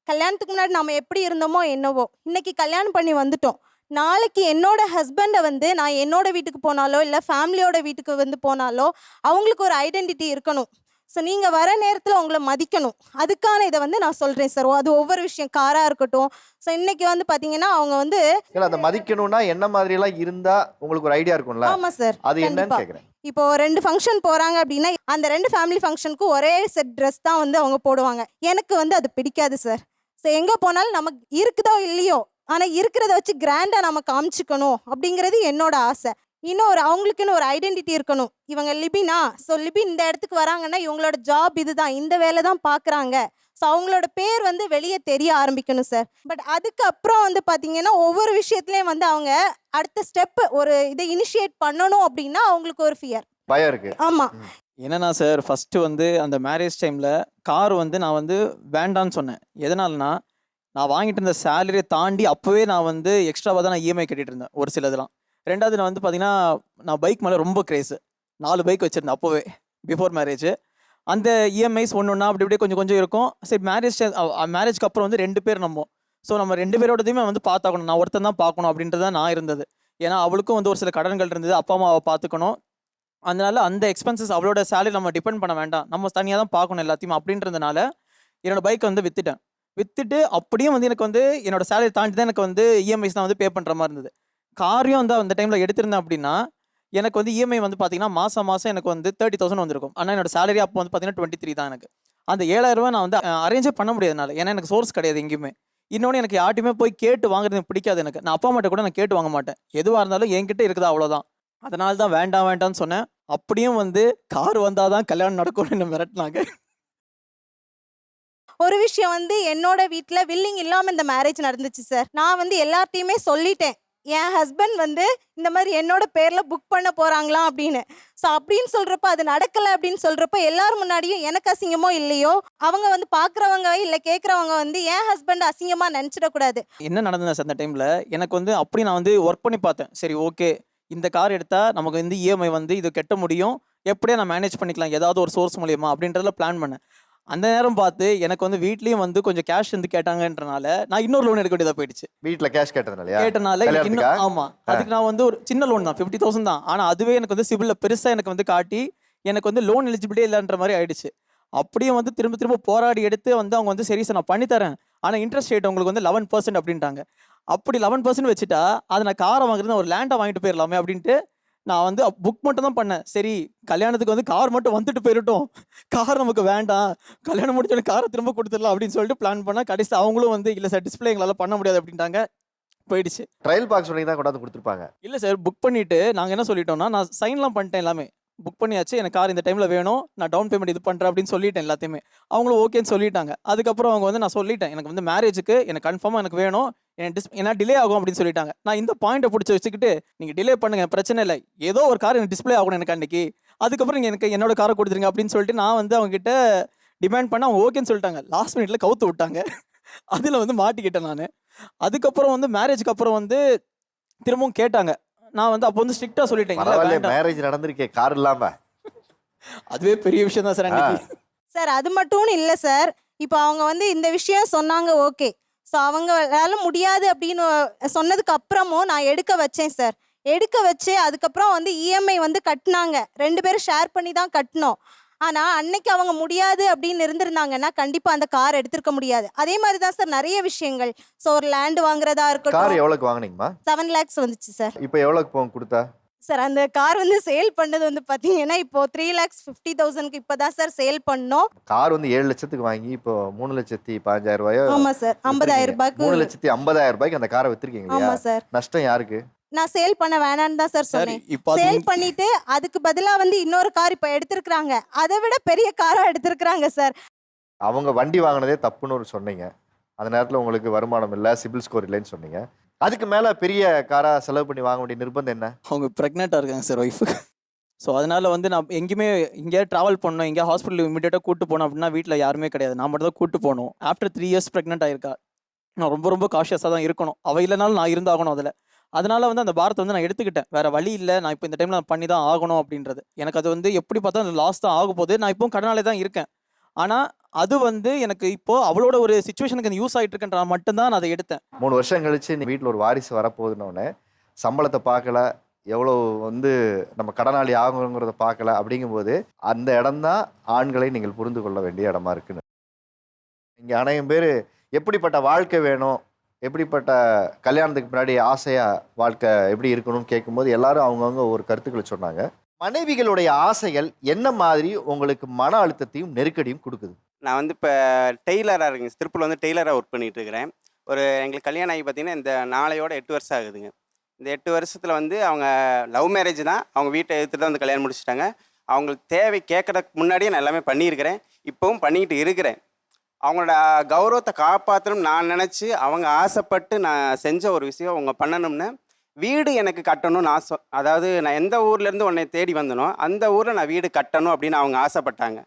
[SPEAKER 11] கல்யாணத்துக்கு முன்னாடி நம்ம எப்படி இருந்தோமோ என்னவோ, இன்னைக்கு கல்யாணம் பண்ணி வந்துட்டோம். நாளைக்கு என்னோட ஹஸ்பண்டை வந்து நான் என்னோட வீட்டுக்கு போனாலோ இல்லை ஃபேமிலியோட வீட்டுக்கு வந்து போனாலோ அவங்களுக்கு ஒரு ஐடென்டிட்டி இருக்கணும். ஸோ நீங்கள் வர நேரத்தில் உங்களை மதிக்கணும். அதுக்கான இதை வந்து நான் சொல்கிறேன் சார். அது ஒவ்வொரு விஷயம், காராக இருக்கட்டும். ஸோ இன்னைக்கு வந்து பார்த்தீங்கன்னா அவங்க வந்து
[SPEAKER 1] அதை மதிக்கணும்னா என்ன மாதிரி எல்லாம் இருந்தா உங்களுக்கு ஒரு ஐடியா இருக்கும்ல?
[SPEAKER 11] ஆமாம் சார்,
[SPEAKER 1] அது என்னன்னு
[SPEAKER 11] கண்டிப்பா.
[SPEAKER 1] கேக்குறேன்.
[SPEAKER 11] இப்போ 2 ஃபங்க்ஷன் போகிறாங்க அப்படின்னா அந்த 2 ஃபேமிலி ஃபங்க்ஷனுக்கு ஒரே செட் ட்ரெஸ் தான் வந்து அவங்க போடுவாங்க. எனக்கு வந்து அது பிடிக்காது சார். ஸோ எங்கே போனாலும் நமக்கு இருக்குதோ இல்லையோ, ஆனால் இருக்கிறத வச்சு கிராண்டாக நம்ம காமிச்சிக்கணும் அப்படிங்கிறது என்னோட ஆசை. இன்னொரு அவங்களுக்குன்னு ஒரு ஐடென்டிட்டி இருக்கணும். இவங்க லிபினா, ஸோ லிபின் இந்த இடத்துக்கு வராங்கன்னா இவங்களோட ஜாப் இதுதான், இந்த வேலை தான் பார்க்குறாங்க. ஸோ அவங்களோட பேர் வந்து வெளியே தெரிய ஆரம்பிக்கணும் சார். பட் அதுக்கப்புறம் வந்து பார்த்தீங்கன்னா ஒவ்வொரு விஷயத்துலேயும் வந்து அவங்க அடுத்த ஸ்டெப் ஒரு இதை இனிஷியேட் பண்ணணும் அப்படின்னா அவங்களுக்கு ஒரு ஃபியர்,
[SPEAKER 1] பயம் இருக்கு.
[SPEAKER 11] ஆமாம்.
[SPEAKER 13] என்னன்னா சார், ஃபஸ்ட்டு வந்து அந்த மேரேஜ் டைமில் கார் வந்து நான் வந்து வேண்டான்னு சொன்னேன். எதனாலனா, நான் வாங்கிட்டு இருந்த சேலரியை தாண்டி அப்போவே நான் வந்து எக்ஸ்ட்ராவாக தான் நான் இஎம்ஐ கட்டிட்டு இருந்தேன் ஒரு சிலதெல்லாம். ரெண்டாவது நான் வந்து பார்த்தீங்கன்னா நான் பைக் மேலே ரொம்ப கிரேஸு. 4 பைக் வச்சுருந்தேன் அப்போவே, பிஃபோர் மேரேஜ். அந்த இஎம்ஐஸ் ஒன்று அப்படி இப்படியே கொஞ்சம் இருக்கும். சரி மேரேஜ்க்கு அப்புறம் வந்து 2 பேர் நம்ம. ஸோ நம்ம 2 பேரோடதையுமே வந்து பார்த்தாக்கணும், நான் ஒருத்தன் தான் பார்க்கணும் அப்படின்றத நான் இருந்தது. ஏன்னா அவளுக்கும் வந்து ஒரு சில கடன்கள் இருந்தது, அப்பா அம்மாவை பார்த்துக்கணும். அதனால அந்த எக்ஸ்பென்சஸ் அவளோட சேலரி நம்ம டிபெண்ட் பண்ண வேண்டாம், நம்ம தனியாக தான் பார்க்கணும் எல்லாத்தையும் அப்படின்றதுனால என்னோட பைக்கை வந்து விற்றுட்டு அப்படியும் வந்து எனக்கு வந்து என்னோட சேலரி தாண்டி தான் எனக்கு வந்து இஎம்ஐஸ் தான் வந்து பே பண்ணுற மாதிரி இருந்தது. காரையும் வந்து அந்த டைமில் எடுத்திருந்தேன் அப்படின்னா எனக்கு வந்து இஎம்ஐ வந்து பார்த்தீங்கன்னா மாதம் எனக்கு வந்து 30,000 வந்திருக்கும். ஆனால் என்னோட சேலரி அப்போ வந்து பார்த்தீங்கன்னா 23 தான் எனக்கு. அந்த 7,000 ரூபா நான் வந்து அரேஞ்சே பண்ண முடியாதுனால, ஏன்னா எனக்கு சோர்ஸ் கிடையாது எங்கேயுமே. இன்னொன்று எனக்கு யார்ட்டையுமே போய் கேட்டு வாங்குறது எனக்கு பிடிக்காது. எனக்கு நான் அப்பா அம்மாட்ட கூட நான் கேட்டு வாங்க மாட்டேன், எதுவாக இருந்தாலும் என்கிட்ட இருக்குதா அவ்வளோதான். அதனால தான் வேண்டாம்னு சொன்னேன். அப்படியும் வந்து கார் வந்தால் தான் கல்யாணம் நடக்கும்னு என்ன மிரட்டினாங்க.
[SPEAKER 11] ஒரு விஷயம் வந்து என்னோட வீட்டில் வில்லிங் இல்லாமல் இந்த மேரேஜ் நடந்துச்சு சார். நான் வந்து எல்லாத்தையுமே சொல்லிட்டேன், என் ஹஸ்பண்ட் வந்து இந்த மாதிரி என்னோட பேரில் புக் பண்ண போகிறாங்களாம் அப்படின்னு. ஸோ அப்படின்னு சொல்கிறப்ப அது நடக்கலை அப்படின்னு சொல்கிறப்ப எல்லாரும் முன்னாடியும் எனக்கு அசிங்கமோ இல்லையோ, அவங்க வந்து பார்க்குறவங்க இல்லை கேட்குறவங்க வந்து என் ஹஸ்பண்ட் அசிங்கமாக நினச்சிடக்கூடாது.
[SPEAKER 13] என்ன நடந்தது சார் அந்த டைமில், எனக்கு வந்து அப்படி நான் வந்து ஒர்க் பண்ணி பார்த்தேன். சரி ஓகே, இந்த கார் எடுத்தால் நமக்கு வந்து இஎம்ஐ வந்து இது கட்ட முடியும், எப்படியே நான் மேனேஜ் பண்ணிக்கலாம் ஏதாவது ஒரு சோர்ஸ் மூலியமா அப்படின்றதுல பிளான் பண்ணேன். அந்த நேரம் பார்த்து எனக்கு வந்து வீட்லேயும் வந்து கொஞ்சம் கேஷ் வந்து கேட்டாங்கன்றனால நான் இன்னொரு லோன் எடுக்க வேண்டியதாக போயிடுச்சு.
[SPEAKER 1] வீட்டில் கேஷ் கேட்டதுனால
[SPEAKER 13] எனக்கு இன்னும் ஆமாம், அதுக்கு நான் வந்து ஒரு சின்ன லோன் தான் 50,000 தான். ஆனால் அதுவே எனக்கு வந்து சிபிலில் பெருசாக எனக்கு வந்து காட்டி எனக்கு வந்து லோன் எலிஜிபிலிட்டி இல்லைன்ற மாதிரி ஆயிடுச்சு. அப்படியும் வந்து திரும்ப போராடி எடுத்து வந்து அவங்க வந்து சரி சார் நான் பண்ணித்தரேன், ஆனால் இன்ட்ரெஸ்ட் ரேட் உங்களுக்கு வந்து 11% அப்படின்ட்டாங்க. அப்படி 11% வச்சுட்டா அதை நான் காரை வாங்குறது ஒரு லேண்டை வாங்கிட்டு போயிடலாமே அப்படின்ட்டு நான் வந்து புக் மட்டும் தான் பண்ணேன். சரி கல்யாணத்துக்கு வந்து கார் மட்டும் வந்துட்டு போயிடட்டும், கார் நமக்கு வேண்டாம், கல்யாணம் முடிச்சோட காரை திரும்ப கொடுத்துடலாம் அப்படின்னு சொல்லிட்டு பிளான் பண்ணால் கடைசி அவங்களும் வந்து இல்லை சார் டிஸ்பிளே எங்களால் பண்ண முடியாது அப்படின்ட்டாங்க, போயிடுச்சு.
[SPEAKER 1] ட்ரையல் பாக்ஸ் பண்ணி தான் கொண்டாந்து கொடுத்துருப்பாங்க.
[SPEAKER 13] இல்லை சார், புக் பண்ணிவிட்டு நாங்கள் என்ன சொல்லிட்டோம்னா, நான் சைன்லாம் பண்ணிட்டேன், எல்லாமே புக் பண்ணியாச்சு, எனக்கு கார் இந்த டைமில் வேணும், நான் டவுன் பேமெண்ட் இது பண்ணுறேன் அப்படின்னு சொல்லிட்டேன் எல்லாத்தையுமே. அவங்களும் ஓகேன்னு சொல்லிட்டாங்க. அதுக்கப்புறம் அவங்க வந்து நான் சொல்லிட்டேன் எனக்கு வந்து மேரேஜுக்கு எனக்கு கன்ஃபார்மாக எனக்கு வேணும், ஏன்னா டிலே ஆகும் அப்படின்னு சொல்லிட்டாங்க. நான் இந்த பாயிண்ட்டை பிடிச்சி வச்சுக்கிட்டு நீங்கள் டிலே பண்ணுங்க பிரச்சனை இல்லை, ஏதோ ஒரு கார் எனக்கு டிஸ்பிளே ஆகணும் எனக்கு அன்றைக்கி, அதுக்கப்புறம் நீங்கள் எனக்கு என்னோட காரை கொடுத்துருங்க அப்படின்னு சொல்லிட்டு நான் வந்து அவங்ககிட்ட டிமாண்ட் பண்ண அவங்க ஓகேன்னு சொல்லிட்டாங்க. லாஸ்ட் மினிட்ல கவுத்து விட்டாங்க, அதில் வந்து மாட்டிக்கிட்டேன் நான். அதுக்கப்புறம் வந்து மேரேஜுக்கு அப்புறம் வந்து திரும்பவும் கேட்டாங்க. நான் வந்து அப்போ வந்து ஸ்ட்ரிக்டாக சொல்லிட்டேன்,
[SPEAKER 1] மேரேஜ் நடந்திருக்கே கார் இல்லாம.
[SPEAKER 13] அதுவே பெரிய விஷயம் தான் சார் அன்னைக்கு.
[SPEAKER 7] சார் அது மட்டும் இல்லை சார். இப்போ அவங்க வந்து இந்த விஷயம் சொன்னாங்க, ஓகே. ஸோ அவங்களால முடியாது அப்படின்னு சொன்னதுக்கு அப்புறமும் நான் எடுக்க வச்சேன் சார். எடுக்க வச்சு அதுக்கப்புறம் வந்து இஎம்ஐ வந்து கட்டினாங்க. 2 பேரும் ஷேர் பண்ணி தான் கட்டினோம். ஆனால் அன்னைக்கு அவங்க முடியாது அப்படின்னு இருந்திருந்தாங்கன்னா கண்டிப்பாக அந்த கார் எடுத்திருக்க முடியாது. அதே மாதிரி தான் சார் நிறைய விஷயங்கள். ஸோ ஒரு லேண்ட் வாங்குறதா
[SPEAKER 1] கார்
[SPEAKER 7] இருக்கட்டும்.
[SPEAKER 1] எவ்வளோக்கு வாங்குனீங்கம்மா?
[SPEAKER 7] 7 lakhs வந்துச்சு சார்.
[SPEAKER 1] இப்போ எவ்வளோக்கு போகும் கொடுத்தா?
[SPEAKER 7] சார் அந்த கார் வந்து சேல் பண்ணது வந்து பார்த்தீங்கன்னா இப்போ 3,50,000க்கு இப்போ தான் சார் சேல் பண்ணோம்.
[SPEAKER 1] கார் வந்து 7 லட்சத்துக்கு வாங்கி இப்போ 3,15,000 ரூபாயோ
[SPEAKER 7] ஆமாம் சார். 50,000 ரூபாய்க்கு.
[SPEAKER 1] 3,50,000 ரூபாய்க்கு அந்த காரை வித்திருக்கீங்க இல்லையா?
[SPEAKER 7] ஆமாம் சார்.
[SPEAKER 1] நஷ்டம் யாருக்கு?
[SPEAKER 7] நான் சேல் பண்ண வேணான்னு தான் சார்
[SPEAKER 13] சார்
[SPEAKER 7] சொன்னேன்.
[SPEAKER 13] இப்போ அது
[SPEAKER 7] சேல் பண்ணிட்டு அதுக்கு பதிலா வந்து இன்னொரு கார் இப்போ எடுத்திருக்கிறாங்க. அதை விட பெரிய காரா எடுத்திருக்கிறாங்க சார்.
[SPEAKER 1] அவங்க வண்டி வாங்கினதே தப்புன்னு ஒரு சொன்னீங்க. அந்த நேரத்தில் உங்களுக்கு வருமானம் இல்லை, சிபில் ஸ்கோர் இல்லைன்னு சொன்னீங்க. அதுக்கு மேலே பெரிய காராக செலவு பண்ணி வாங்க வேண்டிய நிர்பந்தம் என்ன?
[SPEAKER 13] அவங்க ப்ரெக்னெண்ட்டாக இருக்காங்க சார் ஒய்ஃபு. ஸோ அதனால வந்து நான் எங்கேயுமே எங்கேயாவது ட்ராவல் பண்ணோம், எங்கேயா ஹாஸ்பிட்டல் இமீடியட்டாக கூட்டு போனோம் அப்படின்னா வீட்டில் யாருமே கிடையாது. நான் மட்டும் தான் கூட்டு போகணும். ஆஃப்டர் 3 years ப்ரெக்னென்ட் ஆயிருக்கா. நான் ரொம்ப ரொம்ப காஷியஸாக தான் இருக்கணும். அவள் இல்லைனாலும் நான் இருந்தாகணும் அதில். அதனால வந்து அந்த பாரத்தை வந்து நான் எடுத்துக்கிட்டேன். வேற வழி இல்லை, நான் இப்போ இந்த டைமில் நான் பண்ணி தான் ஆகணும் அப்படின்றது. எனக்கு அது வந்து எப்படி பார்த்தா லாஸ் தான் ஆக போகுது. நான் இப்போ கடனாலே தான் இருக்கேன். ஆனால் அது வந்து எனக்கு இப்போ அவளோட ஒரு சுச்சுவேஷனுக்கு யூஸ் ஆகிட்டு இருக்கேன்ற மட்டும்தான் நான் அதை எடுத்தேன்.
[SPEAKER 1] 3 வருஷம் கழிச்சு நீ வீட்டில் ஒரு வாரிசு வரப்போகுதுன்னொடனே சம்பளத்தை பார்க்கல, எவ்வளோ வந்து நம்ம கடனாளி ஆகுங்கிறத பார்க்கல. அப்படிங்கும்போது அந்த இடம்தான் ஆண்களை நீங்கள் புரிந்து கொள்ள வேண்டிய இடமா இருக்குன்னு. இங்கே அநேகம் பேர் எப்படிப்பட்ட வாழ்க்கை வேணும், எப்படிப்பட்ட கல்யாணத்துக்கு முன்னாடி ஆசையாக வாழ்க்கை எப்படி இருக்கணும்னு கேட்கும்போது எல்லாரும் அவங்கவுங்க ஒரு கருத்துக்களை சொன்னாங்க. மனைவிகளுடைய ஆசைகள் என்ன மாதிரி உங்களுக்கு மன அழுத்தத்தையும் நெருக்கடியும் கொடுக்குது?
[SPEAKER 14] நான் வந்து இப்போ டெய்லராக இருக்கேங்க. திருப்பூரில் வந்து டெய்லராக ஒர்க் பண்ணிகிட்டு இருக்கிறேன். எங்களுக்கு கல்யாணம் ஆகி பார்த்தீங்கன்னா இந்த நாளையோட 8 வருஷம் ஆகுதுங்க. இந்த 8 வருஷத்தில் வந்து அவங்க லவ் மேரேஜ் தான். அவங்க வீட்டை எடுத்துகிட்டு தான் வந்து கல்யாணம் முடிச்சிட்டாங்க. அவங்களுக்கு தேவை கேட்கறதுக்கு முன்னாடியே நான் எல்லாமே பண்ணியிருக்கிறேன், இப்போவும் பண்ணிக்கிட்டு இருக்கிறேன். அவங்களோட கௌரவத்தை காப்பாற்றணும்னு நான் நினச்சி அவங்க ஆசைப்பட்டு நான் செஞ்ச ஒரு விஷயம் அவங்க பண்ணணும்னு, வீடு எனக்கு கட்டணும்னு ஆசை. அதாவது நான் எந்த ஊர்லேருந்து உன்னை தேடி வந்தனோ அந்த ஊரில் நான் வீடு கட்டணும் அப்படின்னு அவங்க ஆசைப்பட்டாங்க.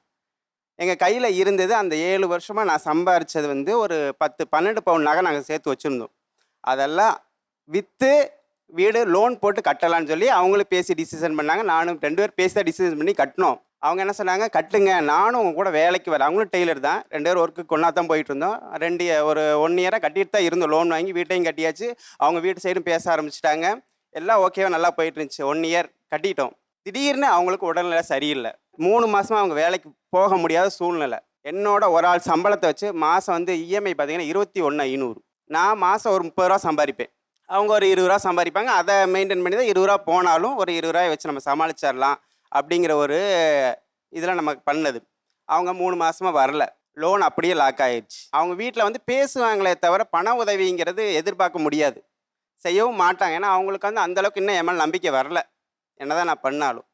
[SPEAKER 14] எங்கள் கையில் இருந்தது அந்த 7 வருஷமாக நான் சம்பாரித்தது வந்து ஒரு 10-12 பவுன் நகை நாங்கள் சேர்த்து வச்சுருந்தோம். அதெல்லாம் விற்று வீடு லோன் போட்டு கட்டலான்னு சொல்லி அவங்களும் பேசி டிசிஷன் பண்ணாங்க. நானும் 2 பேர் பேசி தான் டிசிஷன் பண்ணி கட்டினோம். அவங்க என்ன சொன்னாங்க, கட்டுங்க, நானும் உங்க கூட வேலைக்கு வரேன். அவங்களும் டெய்லர் தான். 2 பேர் ஒர்க்கு கொண்டா தான் போயிட்டு இருந்தோம். ஒரு 1 இயராக கட்டிட்டு தான் இருந்தோம். லோன் வாங்கி வீட்டையும் கட்டியாச்சு. அவங்க வீட்டு சைடும் பேச ஆரம்பிச்சிட்டாங்க. எல்லாம் ஓகேவா நல்லா போயிட்டு இருந்துச்சு. 1 இயர் கட்டிட்டோம். திடீர்னு அவங்களுக்கு உடல்நிலை சரியில்லை. 3 மாதமாக அவங்க வேலைக்கு போக முடியாத சூழ்நிலை. என்னோட ஒரு ஆள் சம்பளத்தை வச்சு மாதம் வந்து இஎம்ஐ பார்த்தீங்கன்னா 21,500. நான் மாதம் ஒரு 30 ரூபா சம்பாதிப்பேன். அவங்க ஒரு 20 ரூபா சம்பாதிப்பாங்க. அதை மெயின்டைன் பண்ணி தான் 20 ரூபா போனாலும் ஒரு 20 ரூபாயை வச்சு நம்ம சமாளிச்சிடலாம் அப்படிங்கிற ஒரு இதில் நமக்கு பண்ணது. அவங்க 3 மாதமாக வரல. லோன் அப்படியே லாக் ஆயிடுச்சு. அவங்க வீட்டில் வந்து பேசுவாங்களே தவிர பண உதவிங்கிறது எதிர்பார்க்க முடியாது, செய்யவும் மாட்டாங்க. ஏன்னா அவங்களுக்கு வந்து அந்தளவுக்கு இன்னும் என் மேலே நம்பிக்கை வரல. என்ன தான் நான் பண்ணாலும்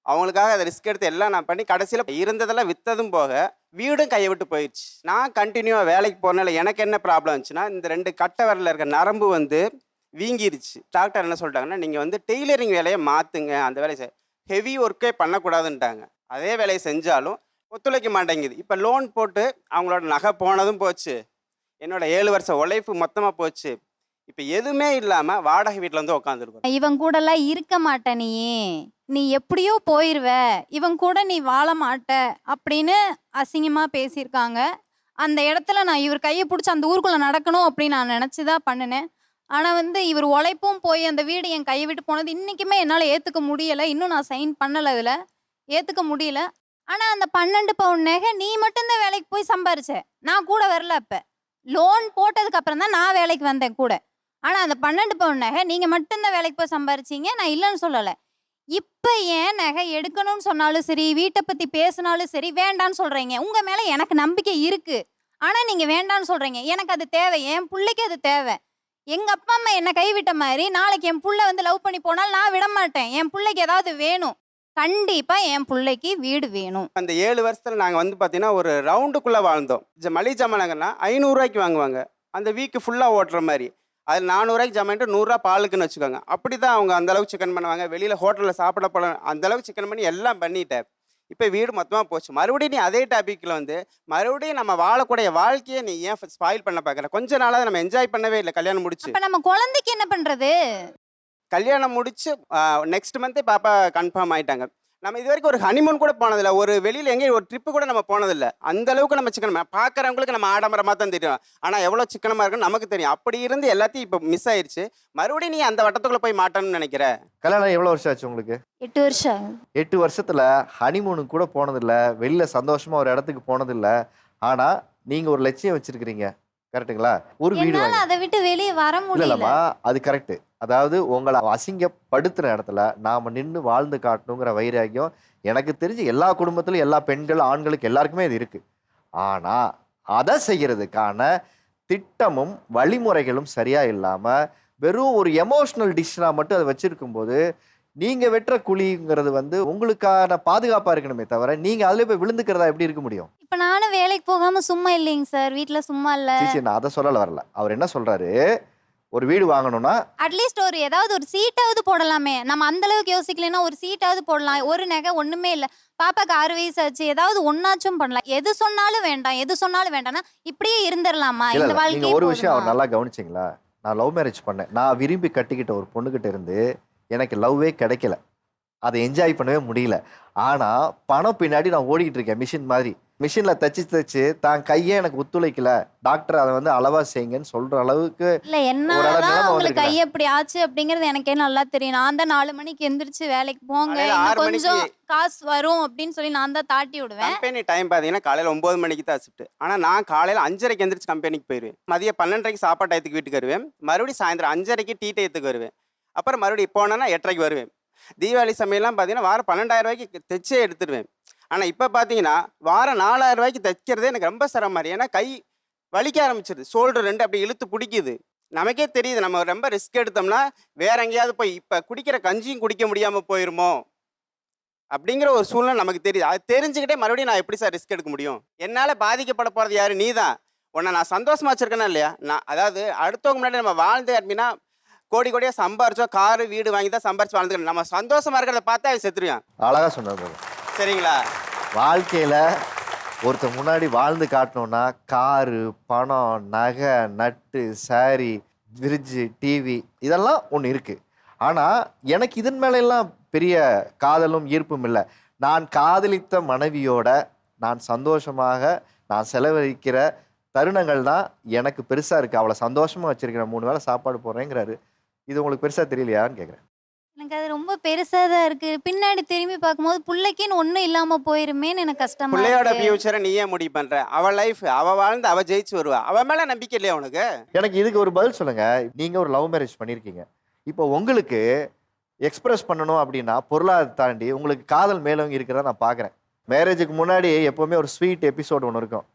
[SPEAKER 14] அவங்களுக்காக அதை ரிஸ்க் எடுத்து எல்லாம் நான் பண்ணி கடைசியில் இருந்ததெல்லாம் விற்றதும் போக வீடும் கையை விட்டு போயிடுச்சு. நான் கண்டினியூவாக வேலைக்கு போகிறனால எனக்கு என்ன ப்ராப்ளம் இருந்துச்சுன்னா, இந்த 2 கட்டை விரலில் இருக்க நரம்பு வந்து வீங்கிருச்சு. டாக்டர் என்ன சொல்லிட்டாங்கன்னா, நீங்கள் வந்து டெய்லரிங் வேலையை மாற்றுங்க, அந்த வேலையை ஹெவி ஒர்க்கே பண்ணக்கூடாதுன்ட்டாங்க. அதே வேலையை செஞ்சாலும் ஒத்துழைக்க மாட்டேங்குது. இப்போ லோன் போட்டு அவங்களோட நகை போனதும் போச்சு, என்னோட 7 வருஷம் உழைப்பு மொத்தமாக போச்சு. இப்போ எதுவுமே இல்லாமல் வாடகை வீட்டில் வந்து உட்காந்துருக்கோம்.
[SPEAKER 15] இவன் கூடலாம் இருக்க மாட்ட, நீ எப்படியோ போயிடுவ, இவன் கூட நீ வாழ மாட்ட அப்படின்னு அசிங்கமாக பேசியிருக்காங்க. அந்த இடத்துல நான் இவர் கையை பிடிச்சி அந்த ஊருக்குள்ளே நடக்கணும் அப்படின்னு நான் நினச்சி தான் பண்ணினேன். ஆனால் வந்து இவர் உழைப்பும் போய் அந்த வீடு என் கையை விட்டு போனது இன்றைக்குமே என்னால் ஏற்றுக்க முடியலை. இன்னும் நான் சைன் பண்ணலை, அதில் ஏற்றுக்க முடியல. ஆனால் அந்த 12 பவுன் நகை நீ மட்டும்தான் வேலைக்கு போய் சம்பாரிச்ச, நான் கூட வரல. அப்போ லோன் போட்டதுக்கு அப்புறம் தான் நான் வேலைக்கு வந்தேன் கூட. ஆனால் அந்த 12 பவுன் நகை நீங்கள் மட்டும்தான் வேலைக்கு போய் சம்பாரிச்சிங்க, நான் இல்லைன்னு சொல்லலை. இப்போ ஏன் நகை எடுக்கணும்னு சொன்னாலும் சரி, வீட்டை பற்றி பேசினாலும் சரி வேண்டான்னு சொல்கிறீங்க. உங்கள் மேலே எனக்கு நம்பிக்கை இருக்குது, ஆனால் நீங்கள் வேண்டான்னு சொல்கிறீங்க. எனக்கு அது தேவை, என் பிள்ளைக்கு அது தேவை. எங்கள் அப்பா அம்மா என்னை கைவிட்ட மாதிரி நாளைக்கு என் பிள்ளை வந்து லவ் பண்ணி போனால் நான் விட மாட்டேன். என் பிள்ளைக்கு ஏதாவது வேணும், கண்டிப்பாக என் பிள்ளைக்கு வீடு வேணும்.
[SPEAKER 14] அந்த 7 வருஷத்தில் நாங்கள் வந்து பார்த்தீங்கன்னா ஒரு ரவுண்டுக்குள்ளே வாழ்ந்தோம். மளிகை ஜாமான்ங்கன்னா 500 ரூபாய்க்கு வாங்குவாங்க, அந்த வீக்கு ஃபுல்லாக ஓட்டுற மாதிரி. அதில் 400 ரூபாய்க்கு ஜாமான்ட்டு 100 ரூபா பாலுக்குன்னு வச்சுக்கோங்க. அப்படி தான் அவங்க அந்தளவுக்கு சிக்கன் பண்ணுவாங்க. வெளியில் ஹோட்டலில் சாப்பிட போல அந்தளவுக்கு சிக்கன் பண்ணி எல்லாம் பண்ணிட்டேன். இப்போ வீடு மொத்தமாக போச்சு. மறுபடியும் நீ அதே டாப்பிக்கில் வந்து மறுபடியும் நம்ம வாழக்கூடிய வாழ்க்கையை நீ ஏன் ஸ்பாயில் பண்ண பார்க்குற? கொஞ்ச நாளாக நம்ம என்ஜாய் பண்ணவே இல்லை. கல்யாணம் முடிச்சு
[SPEAKER 15] அப்போ நம்ம குழந்தைக்கு என்ன பண்ணுறது?
[SPEAKER 14] கல்யாணம் முடிச்சு நெக்ஸ்ட் மந்த்தே பாப்பா கன்ஃபார்ம் ஆயிட்டாங்க. நம்ம இது வரைக்கும் ஒரு ஹனிமூன் கூட போனதில்லை, ஒரு வெளியில் எங்கேயும் ஒரு ட்ரிப்பு கூட நம்ம போனதில்லை. அந்த அளவுக்கு நம்ம சிக்கனமாக பார்க்குறவங்களுக்கு நம்ம ஆடம்பரமாக தான் தெரியும், ஆனால் எவ்வளோ சிக்கனமாக இருக்குன்னு நமக்கு தெரியும். அப்படி இருந்து எல்லாத்தையும் இப்போ மிஸ் ஆயிடுச்சு. மறுபடியும் நீ அந்த வட்டத்துக்குள்ளே போய் மாட்டணும்னு நினைக்கிற.
[SPEAKER 1] கல்யாணம் எவ்வளோ வருஷம் ஆச்சு உங்களுக்கு?
[SPEAKER 11] 8 வருஷம்.
[SPEAKER 1] 8 வருஷத்துல ஹனிமூனுக்கு கூட போனதில்ல, வெளில சந்தோஷமா ஒரு இடத்துக்கு போனதில்ல. ஆனா நீங்க ஒரு லட்சியம் வச்சிருக்கிறீங்க, கரெக்ட்டுங்களா? ஒரு வீடு
[SPEAKER 15] என்னால
[SPEAKER 1] வாங்கி
[SPEAKER 15] அதை விட்டு வெளியே வர முடியல.
[SPEAKER 1] இல்லைல்லம்மா, அது கரெக்ட். அதாவது உங்களை அசிங்கப்படுத்துற இடத்துல நாம நின்று வாழ்ந்து காட்டணுங்கிற வைராக்கியம் எனக்கு தெரிஞ்சு எல்லா குடும்பத்திலும் எல்லா பெண்கள் ஆண்களுக்கு எல்லாருக்குமே இது இருக்கு. ஆனா அதை செய்யறதுக்கான திட்டமும் வழிமுறைகளும் சரியா இல்லாம வெறும் ஒரு எமோஷனல் டிஷ்ஷனா மட்டும் அதை வச்சிருக்கும் போது நீங்க வெட்டுற குழிங்கிறது வந்து உங்களுக்கான பாதுகாப்பா இருக்கணுமே தவிர நீங்க அதுல போய் விழுந்துக்கிறதா எப்படி இருக்க முடியும்?
[SPEAKER 15] இப்ப நானும் வேலைக்கு போகாம சும்மா இல்லைங்க சார், வீட்ல சும்மா இல்ல.
[SPEAKER 1] சரி, நான் அதை சொல்லல வரல. அவர் என்ன சொல்றாரு, ஒரு வீடு வாங்கணும்னா
[SPEAKER 15] அட்லீஸ்ட் ஒரு ஏதாவது ஒரு சீட்டாவது போடலாமே. நம்ம அந்த அளவுக்கு யோசிக்கலைன்னா ஒரு சீட்டாவது போடலாம். ஒரு நகை ஒண்ணுமே இல்ல, பாப்பாக்கு 6 வயசு ஆச்சு, ஏதாவது ஒன்னாச்சும் பண்ணலாம். எது சொன்னாலும் வேண்டாம், எது சொன்னாலும் வேண்டாம்னா இப்படியே இருந்துடலாமா?
[SPEAKER 1] இல்ல
[SPEAKER 15] இந்த
[SPEAKER 1] இல்ல, நீங்க
[SPEAKER 15] வாழ்க்கையே
[SPEAKER 1] ஒரு விஷயம்
[SPEAKER 15] போதுமா?
[SPEAKER 1] அவர் நல்லா கவனிச்சிங்களா? நான் லவ் மேரேஜ் பண்ணேன். நான் விரும்பி கட்டிக்கிட்ட ஒரு பொண்ணுகிட்ட இருந்து எனக்கு லவ்வே கிடைக்கல, அதை என்ஜாய் பண்ணவே முடியல. ஆனா பணம் பின்னாடி நான் ஓடிக்கிட்டு இருக்கேன் மிஷின் மாதிரி. மிஷின்ல தச்சு தான் கையே எனக்கு ஒத்துழைக்கல, டாக்டர் அதை வந்து அளவா செய்யுங்கன்னு சொல்ற அளவுக்கு
[SPEAKER 15] இல்ல
[SPEAKER 1] ஒரு
[SPEAKER 15] என்னாலதான்
[SPEAKER 1] நிலைமை
[SPEAKER 15] உங்களுக்கு கை
[SPEAKER 1] வந்திருக்கிறேன்.
[SPEAKER 15] எப்படி ஆச்சு அப்படிங்கறது எனக்கே நல்லா தெரியும். நான் தான் 4 மணிக்கு எந்திரிச்சு வேலைக்கு போங்க,
[SPEAKER 14] காலையில
[SPEAKER 15] இன்னும்
[SPEAKER 14] 6
[SPEAKER 15] கொஞ்சம்
[SPEAKER 14] மணிக்கு
[SPEAKER 15] காசு வரும் அப்படின்னு சொல்லி நான் தான் தாட்டி விடுவேன்.
[SPEAKER 14] கம்பெனி டைம் பார்த்தீங்கன்னா காலையில் 9 மணிக்கு தான் ஷிஃப்ட். ஆனால் நான் காலையில் 5:30க்கு எந்திரிச்சு கம்பெனிக்கு போயிடுவேன். மதியம் 12:30க்கு சாப்பாடு டயத்துக்கு வீட்டுக்கு வருவேன். மறுபடியும் சாயந்தரம் 5:30க்கு டீ டயத்துக்கு வருவேன். அப்புறம் மறுபடியும் போனேன்னா 8:30க்கு வருவேன். தீபாவளி சமையல்லாம் பார்த்தீங்கன்னா வாரம் 12,000 ரூபாய்க்கு தைச்சே எடுத்துடுவேன். ஆனால் இப்போ பார்த்தீங்கன்னா வாரம் 4,000 ரூபாய்க்கு தைக்கிறதே எனக்கு ரொம்ப சிரமம் மாதிரி. ஏன்னா கை வலிக்க ஆரம்பிச்சிருது, ஷோல்டர் 2 அப்படி இழுத்து பிடிக்குது. நமக்கே தெரியுது நம்ம ரொம்ப ரிஸ்க் எடுத்தோம்னா வேற எங்கேயாவது போய் இப்போ குடிக்கிற கஞ்சியும் குடிக்க முடியாமல் போயிருமோ அப்படிங்கிற ஒரு சூழ்நிலை நமக்கு தெரியுது. அது தெரிஞ்சுக்கிட்டே மறுபடியும் நான் எப்படி சார் ரிஸ்க் எடுக்க முடியும்? என்னால் பாதிக்கப்பட போகிறது யாரு? நீ தான். உன்னை நான் சந்தோஷமா வச்சிருக்கேனா இல்லையா? நான் அதாவது அடுத்தவங்க முன்னாடி நம்ம வாழ்ந்தே அப்படின்னா கோடி கோடியாக சம்பாரிச்சோம், காரு வீடு வாங்கி தான் சம்பாரிச்சு வாழ்ந்துக்கணும். நம்ம சந்தோஷமா இருக்கிறத பார்த்தா அது செத்துருவான்.
[SPEAKER 1] அழகா சொன்னார்.
[SPEAKER 14] சரிங்களா?
[SPEAKER 1] வாழ்க்கையில ஒருத்தர் முன்னாடி வாழ்ந்து காட்டணும்னா காரு, பணம், நகை, நட்டு, சாரி, ஃப்ரிட்ஜு, டிவி இதெல்லாம் ஒன்று இருக்கு. ஆனா எனக்கு இதன் மேல எல்லாம் பெரிய காதலும் ஈர்ப்பும் இல்லை. நான் காதலித்த மனைவியோட நான் சந்தோஷமாக நான் செலவழிக்கிற தருணங்கள் தான் எனக்கு பெருசா இருக்கு. அவளை சந்தோஷமா வச்சிருக்கிறேன், 3 வேளை சாப்பாடு போடுறேங்கிறாரு. இது உங்களுக்கு பெருசா தெரியலையான்னு கேட்குறேன்.
[SPEAKER 15] எனக்கு அது ரொம்ப பெருசா தான் இருக்கு. பின்னாடி திரும்பி பார்க்கும்போது புள்ளைக்குன்னு ஒண்ணும் இல்லாம போயிருமேன்னு எனக்கு கஷ்டமா
[SPEAKER 14] பிள்ளையோட
[SPEAKER 15] இருக்கு.
[SPEAKER 14] ஃபியூச்சரை நீயே முடிவு பண்ற. அவள் லைஃப் அவ வாழ்ந்து அவ ஜெயிச்சு வருவா. அவ மேல நம்பிக்கை இல்லையா உனக்கு?
[SPEAKER 1] எனக்கு இதுக்கு ஒரு பதில் சொல்லுங்க. நீங்க ஒரு லவ் மேரேஜ் பண்ணியிருக்கீங்க. இப்போ உங்களுக்கு எக்ஸ்பிரஸ் பண்ணணும் அப்படின்னா பொருளாதாரத்தை தாண்டி உங்களுக்கு காதல் மேலவங்க இருக்கிறத நான் பார்க்குறேன். மேரேஜுக்கு முன்னாடி எப்போவுமே ஒரு ஸ்வீட் எபிசோடு ஒன்று இருக்கும்.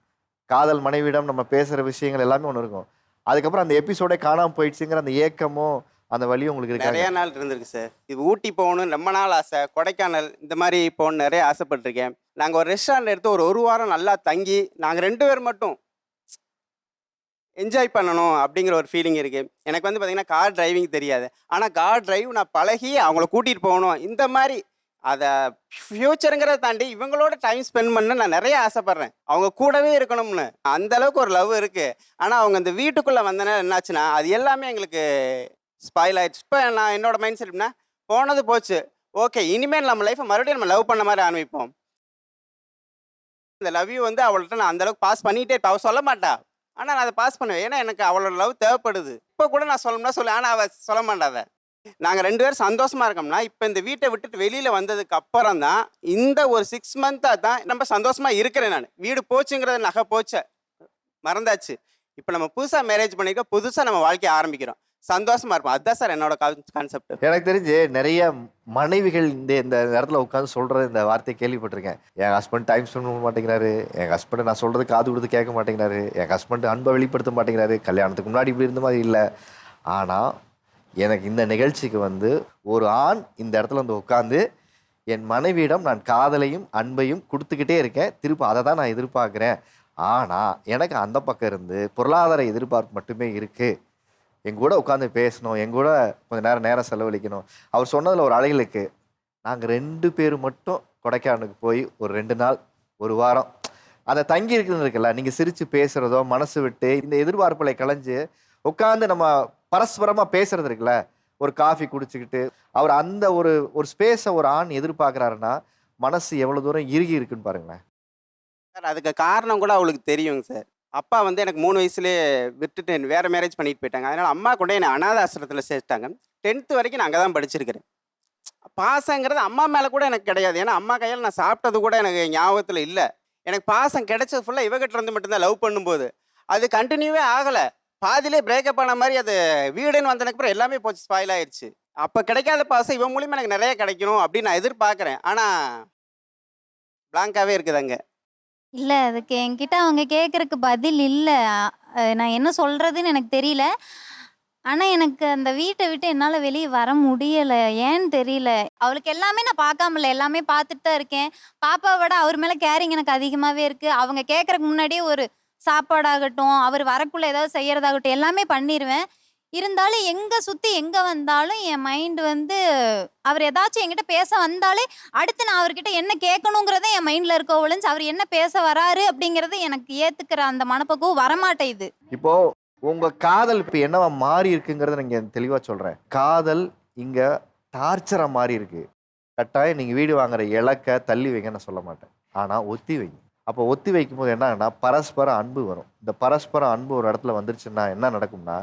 [SPEAKER 1] காதல் மனைவியிடம் நம்ம பேசுகிற விஷயங்கள் எல்லாமே ஒன்று இருக்கும். அதுக்கப்புறம் அந்த எபிசோடே காணாமல் போயிடுச்சுங்கிற அந்த ஏக்கமும் அந்த வழியும் உங்களுக்கு
[SPEAKER 14] நிறைய
[SPEAKER 1] இருக்காங்க.
[SPEAKER 14] நாள் இருந்திருக்கு சார். இது ஊட்டி போகணும்னு ரொம்ப நாள் ஆசை. கொடைக்கானல் இந்த மாதிரி போகணும்னு நிறைய ஆசைப்பட்டிருக்கேன். நாங்கள் ஒரு ரெஸ்டாரண்ட் எடுத்து ஒரு வாரம் நல்லா தங்கி நாங்கள் 2 பேர் மட்டும் என்ஜாய் பண்ணணும் அப்படிங்கிற ஒரு ஃபீலிங் இருக்குது. எனக்கு வந்து பார்த்தீங்கன்னா கார் டிரைவிங் தெரியாது. ஆனால் கார் டிரைவ் நான் பழகி அவங்கள கூட்டிகிட்டு போகணும். இந்த மாதிரி அதை ஃப்யூச்சருங்கிறத தாண்டி இவங்களோட டைம் ஸ்பெண்ட் பண்ண நான் நிறைய ஆசைப்பட்றேன். அவங்க கூடவே இருக்கணும்னு அந்த அளவுக்கு ஒரு லவ் இருக்குது. ஆனால் அவங்க இந்த வீட்டுக்குள்ளே வந்தனா என்னாச்சுன்னா அது எல்லாமே எங்களுக்கு ஸ்பாயில் ஆயிடுச்சு. இப்போ நான் என்னோட மைண்ட் செட் எப்படின்னா போனது போச்சு, ஓகே இனிமேல் நம்ம லைஃப்பை மறுபடியும் நம்ம லவ் பண்ண மாதிரி ஆரம்பிப்போம். இந்த லவ் யூ வந்து அவள்கிட்ட நான் அந்தளவுக்கு பாஸ் பண்ணிகிட்டே இருப்பேன். அவள் சொல்ல மாட்டா, ஆனால் நான் அதை பாஸ் பண்ணுவேன். ஏன்னா எனக்கு அவளோட லவ் தேவைப்படுது. இப்போ கூட நான் சொல்லணும்னா சொல்லுவேன், ஆனால் அவள் சொல்ல மாட்டாத. நாங்கள் 2 பேரும் சந்தோஷமா இருக்கோம்னா இப்போ இந்த வீட்டை விட்டுட்டு வெளியில் வந்ததுக்கு அப்புறம் தான் இந்த ஒரு 6 மந்த்தாக தான் நம்ம சந்தோஷமா இருக்கிறேன். நான் வீடு போச்சுங்கிறது நகை போச்ச மறந்தாச்சு. இப்போ நம்ம புதுசாக மேரேஜ் பண்ணிக்க புதுசாக நம்ம வாழ்க்கையை ஆரம்பிக்கிறோம், சந்தோஷமா இருப்போம். அதுதான் சார் என்னோட கான்செப்ட்.
[SPEAKER 1] எனக்கு தெரிஞ்சு நிறைய மனைவிகள் இந்த இடத்துல உட்காந்து சொல்றது இந்த வார்த்தையை கேள்விப்பட்டிருக்கேன். என் ஹஸ்பண்ட் டைம் ஸ்பெண்ட் பண்ண மாட்டேங்கிறாரு, என் ஹஸ்பண்ட் நான் சொல்றது காது கொடுத்து கேட்க மாட்டேங்கிறாரு, என் ஹஸ்பண்ட் அன்பை வெளிப்படுத்த மாட்டேங்கிறாரு, கல்யாணத்துக்கு முன்னாடி இப்படி இருந்த மாதிரி இல்லை. ஆனால் எனக்கு இந்த நிகழ்ச்சிக்கு வந்து ஒரு ஆண் இந்த இடத்துல வந்து உட்காந்து என் மனைவியிடம் நான் காதலையும் அன்பையும் கொடுத்துக்கிட்டே இருக்கேன், திரும்ப அதை தான் நான் எதிர்பார்க்குறேன். ஆனால் எனக்கு அந்த பக்கம் இருந்து பொருளாதார எதிர்பார்ப்பு மட்டுமே இருக்குது. எங்கூட உட்காந்து பேசணும், எங்கூட கொஞ்சம் நேரம் செலவழிக்கணும். அவர் சொன்னதில் ஒரு அழகிலுக்கு நாங்கள் 2 பேர் மட்டும் கொடைக்கானலுக்கு போய் ஒரு 2 நாள் 1 வாரம் அந்த தங்கி இருக்குன்னு இருக்குல்ல, நீங்கள் சிரித்து பேசுகிறதோ மனசு விட்டு இந்த எதிர்பார்ப்புகளை களைஞ்சு உட்காந்து நம்ம பரஸ்பரமாக பேசுறது இருக்குல்ல, ஒரு காஃபி குடிச்சுக்கிட்டு அவர் அந்த ஒரு ஸ்பேஸை ஒரு ஆண் எதிர்பார்க்குறாருன்னா மனசு எவ்வளோ தூரம் இறுகி இருக்குன்னு பாருங்களேன்.
[SPEAKER 14] சார் அதுக்கு காரணம் கூட அவளுக்கு தெரியுங்க சார். அப்பா வந்து எனக்கு 3 வயசுலேயே விட்டுட்டு வேறு மேரேஜ் பண்ணிட்டு போயிட்டாங்க. அதனால் அம்மா கூட என்னை அனாதை ஆசிரமத்தில் சேர்த்தாங்க. 10th வரைக்கும் நான் அங்கே தான் படிச்சிருக்கிறேன். பாசங்கிறது அம்மா மேலே கூட எனக்கு கிடையாது. ஏன்னா அம்மா கையால் நான் சாப்பிட்டது கூட எனக்கு ஞாபகத்தில் இல்லை. எனக்கு பாசம் கிடைச்சது ஃபுல்லாக இவகிட்ட இருந்து மட்டும்தான் லவ் பண்ணும்போது. அது கண்டினியூவே ஆகலை. பாதியிலே பிரேக்கப் ஆன மாதிரி அது வீடுன்னு வந்ததுக்கு அப்புறம் எல்லாமே போச்சு, ஸ்பாயில் ஆயிடுச்சு. அப்போ கிடைக்காத பாசம் இவன் மூலியமாக எனக்கு நிறைய கிடைக்கணும் அப்படின்னு நான் எதிர்பார்க்குறேன். ஆனால் பிளாங்காகவே இருக்குது அங்கே.
[SPEAKER 15] இல்லை, அதுக்கு என்கிட்ட அவங்க கேட்குறக்கு பதில் இல்லை. நான் என்ன சொல்கிறதுன்னு எனக்கு தெரியல. ஆனால் எனக்கு அந்த வீட்டை விட்டு என்னால் வெளியே வர முடியலை. ஏன்னு தெரியல. அவளுக்கு எல்லாமே நான் பார்க்காமல, எல்லாமே பார்த்துட்டு தான் இருக்கேன். பாப்பாவை விட அவர் மேலே கேரிங் எனக்கு அதிகமாகவே இருக்குது. அவங்க கேட்குறக்கு முன்னாடியே ஒரு சாப்பாடாகட்டும், அவர் வரக்குள்ளே ஏதாவது செய்கிறதாகட்டும் எல்லாமே பண்ணிடுவேன். இருந்தாலும் எங்கே சுற்றி எங்கே வந்தாலும் என் மைண்டு வந்து அவர் ஏதாச்சும் என்கிட்ட பேச வந்தாலே அடுத்து நான் அவர்கிட்ட என்ன கேட்கணுங்கிறதே என் மைண்டில் இருக்க ஒழிஞ்சு அவர் என்ன பேச வராரு அப்படிங்கிறது எனக்கு ஏற்றுக்கிற அந்த மனப்பக்குவம் வரமாட்டேங்குது.
[SPEAKER 1] இப்போ உங்க காதல் இப்போ என்னவா மாறி இருக்குங்கிறத நீங்க தெளிவா சொல்றேன். காதல் இங்க டார்ச்சரா மாறி இருக்கு. கட்டாயம் நீங்க வீடு வாங்குற இலக்க தள்ளி வைங்க நான் சொல்ல மாட்டேன். ஆனா ஒத்தி வைங்க. அப்போ ஒத்தி வைக்கும் போது என்னன்னா பரஸ்பர அன்பு வரும். இந்த பரஸ்பர அன்பு ஒரு இடத்துல வந்துருச்சுன்னா என்ன நடக்கும்னா